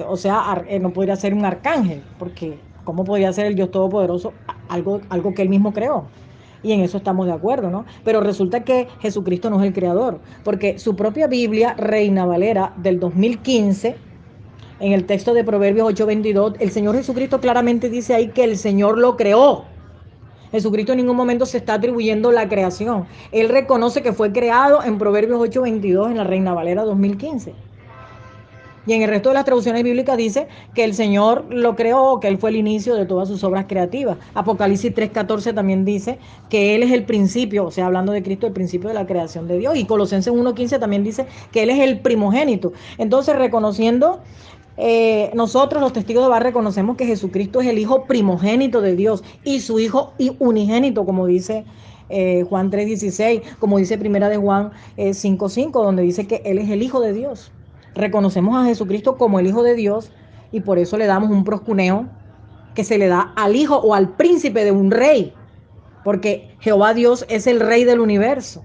[SPEAKER 3] O sea, no podría ser un arcángel, porque ¿cómo podría ser el Dios Todopoderoso algo que Él mismo creó? Y en eso estamos de acuerdo, ¿no? Pero resulta que Jesucristo no es el creador, porque su propia Biblia, Reina Valera, del 2015, en el texto de Proverbios 8:22, el Señor Jesucristo claramente dice ahí que el Señor lo creó. Jesucristo en ningún momento se está atribuyendo la creación. Él reconoce que fue creado en Proverbios 8:22 en la Reina Valera 2015. Y en el resto de las traducciones bíblicas dice que el Señor lo creó, que Él fue el inicio de todas sus obras creativas. Apocalipsis 3:14 también dice que Él es el principio, o sea, hablando de Cristo, el principio de la creación de Dios. Y Colosenses 1:15 también dice que Él es el primogénito. Entonces, reconociendo, nosotros los testigos de Jehová reconocemos que Jesucristo es el Hijo primogénito de Dios y su Hijo unigénito, como dice Juan 3:16, como dice Primera de Juan 5:5, donde dice que Él es el Hijo de Dios. Reconocemos a Jesucristo como el Hijo de Dios y por eso le damos un proscuneo que se le da al hijo o al príncipe de un rey, porque Jehová Dios es el rey del universo.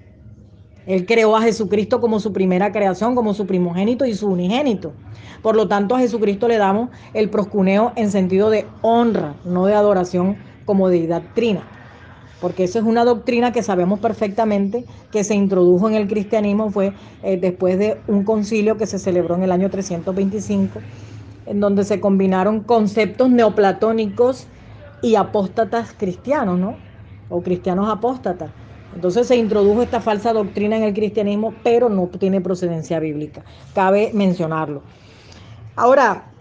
[SPEAKER 3] Él creó a Jesucristo como su primera creación, como su primogénito y su unigénito. Por lo tanto, a Jesucristo le damos el proscuneo en sentido de honra, no de adoración como deidad trina. Porque eso es una doctrina que sabemos perfectamente que se introdujo en el cristianismo, fue después de un concilio que se celebró en el año 325, en donde se combinaron conceptos neoplatónicos y apóstatas cristianos, ¿no? O cristianos apóstatas. Entonces se introdujo esta falsa doctrina en el cristianismo, pero no tiene procedencia bíblica. Cabe mencionarlo. Ahora,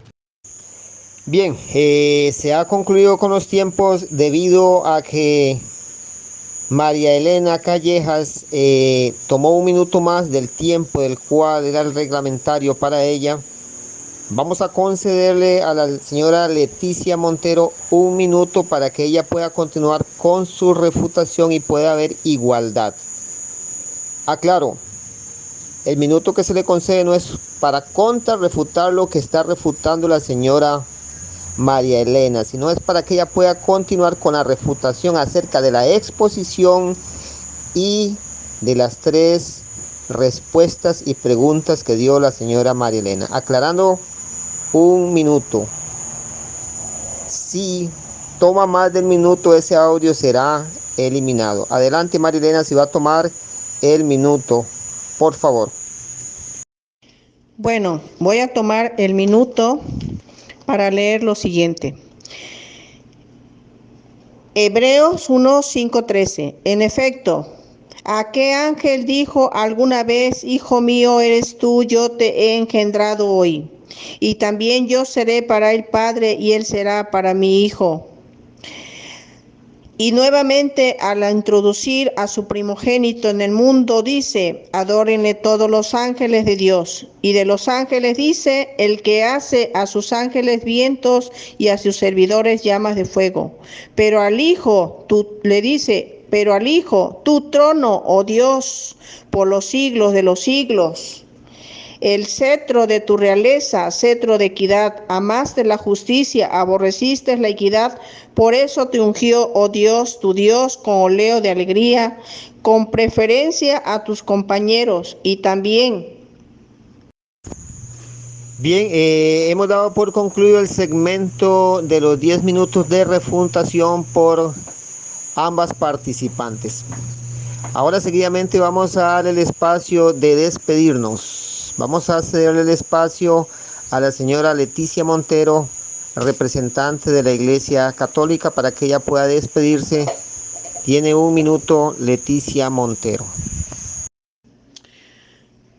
[SPEAKER 1] bien, se ha concluido con los tiempos debido a que María Elena Callejas tomó un minuto más del tiempo del cual era el reglamentario para ella. Vamos a concederle a la señora Leticia Montero un minuto para que ella pueda continuar con su refutación y pueda haber igualdad. Aclaro, el minuto que se le concede no es para contrarrefutar lo que está refutando la señora María Elena, sino es para que ella pueda continuar con la refutación acerca de la exposición y de las 3 respuestas y preguntas que dio la señora María Elena. Aclarando, un minuto. Si toma más del minuto, ese audio será eliminado. Adelante, María Elena, si va a tomar el minuto, por favor.
[SPEAKER 2] Bueno, voy a tomar el minuto para leer lo siguiente. Hebreos 1, 5, 13. En efecto, ¿a qué ángel dijo alguna vez, hijo mío eres tú, yo te he engendrado hoy? Y también yo seré para él padre y él será para mi hijo. Y nuevamente al introducir a su primogénito en el mundo dice, adórenle todos los ángeles de Dios. Y de los ángeles dice, el que hace a sus ángeles vientos y a sus servidores llamas de fuego. Pero al Hijo, pero al Hijo, tu trono, oh Dios, por los siglos de los siglos. El cetro de tu realeza, cetro de equidad, amaste la justicia, aborreciste la equidad, por eso te ungió, oh Dios, tu Dios, con oleo de alegría, con preferencia a tus compañeros y también.
[SPEAKER 1] Bien, hemos dado por concluido el segmento de los 10 minutos de refutación por ambas participantes. Ahora seguidamente vamos a dar el espacio de despedirnos. Vamos a cederle el espacio a la señora Leticia Montero, representante de la Iglesia Católica, para que ella pueda despedirse. Tiene un minuto Leticia Montero.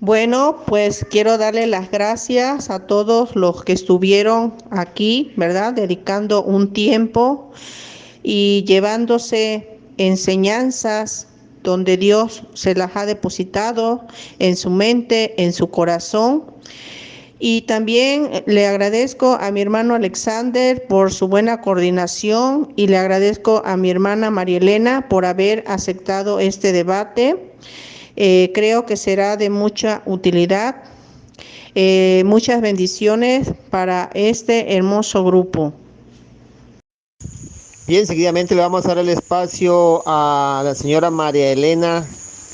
[SPEAKER 2] Bueno, pues quiero darle las gracias a todos los que estuvieron aquí, ¿verdad? Dedicando un tiempo y llevándose enseñanzas donde Dios se las ha depositado en su mente, en su corazón. Y también le agradezco a mi hermano Alexander por su buena coordinación y le agradezco a mi hermana María Elena por haber aceptado este debate. Creo que será de mucha utilidad. Muchas bendiciones para este hermoso grupo.
[SPEAKER 1] Bien, seguidamente le vamos a dar el espacio a la señora María Elena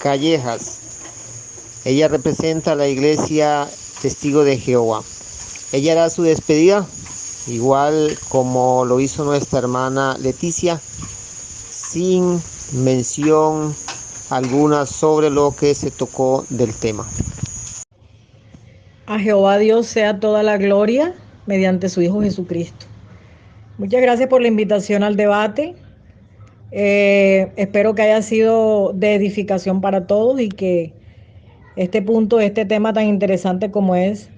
[SPEAKER 1] Callejas. Ella representa a la iglesia Testigo de Jehová. Ella hará su despedida, igual como lo hizo nuestra hermana Leticia, sin mención alguna sobre lo que se tocó del tema.
[SPEAKER 3] A Jehová Dios sea toda la gloria mediante su Hijo Jesucristo. Muchas gracias por la invitación al debate. Espero que haya sido de edificación para todos y que este tema tan interesante como es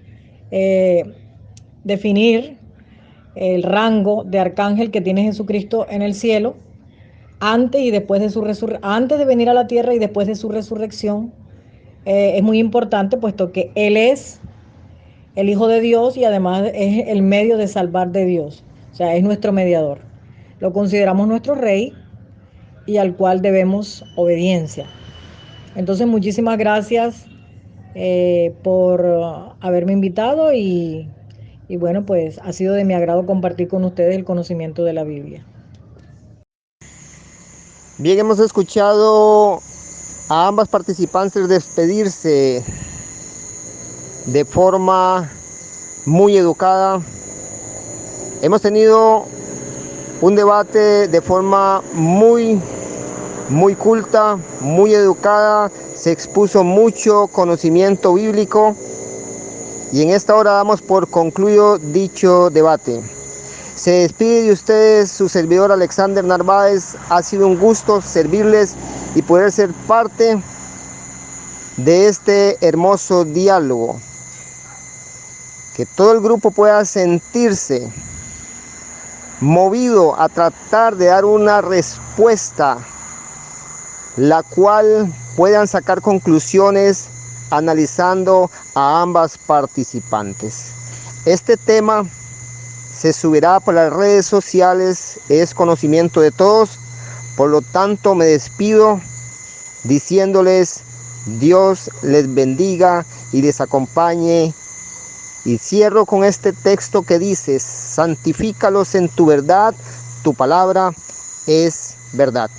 [SPEAKER 3] definir el rango de arcángel que tiene Jesucristo en el cielo antes y después de su antes de venir a la tierra y después de su resurrección, es muy importante puesto que Él es el Hijo de Dios y además es el medio de salvar de Dios, o sea, es nuestro mediador. Lo consideramos nuestro rey y al cual debemos obediencia. Entonces, muchísimas gracias por haberme invitado y bueno, pues ha sido de mi agrado compartir con ustedes el conocimiento de la Biblia.
[SPEAKER 1] Bien, hemos escuchado a ambas participantes despedirse de forma muy educada. Hemos tenido un debate de forma muy culta, muy educada. Se expuso mucho conocimiento bíblico y en esta hora damos por concluido dicho debate. Se despide de ustedes su servidor Alexander Narváez. Ha sido un gusto servirles y poder ser parte de este hermoso diálogo. Que todo el grupo pueda sentirse movido a tratar de dar una respuesta, la cual puedan sacar conclusiones analizando a ambas participantes. Este tema se subirá por las redes sociales, es conocimiento de todos, por lo tanto me despido diciéndoles Dios les bendiga y les acompañe. Y cierro con este texto que dice: santifícalos en tu verdad, tu palabra es verdad.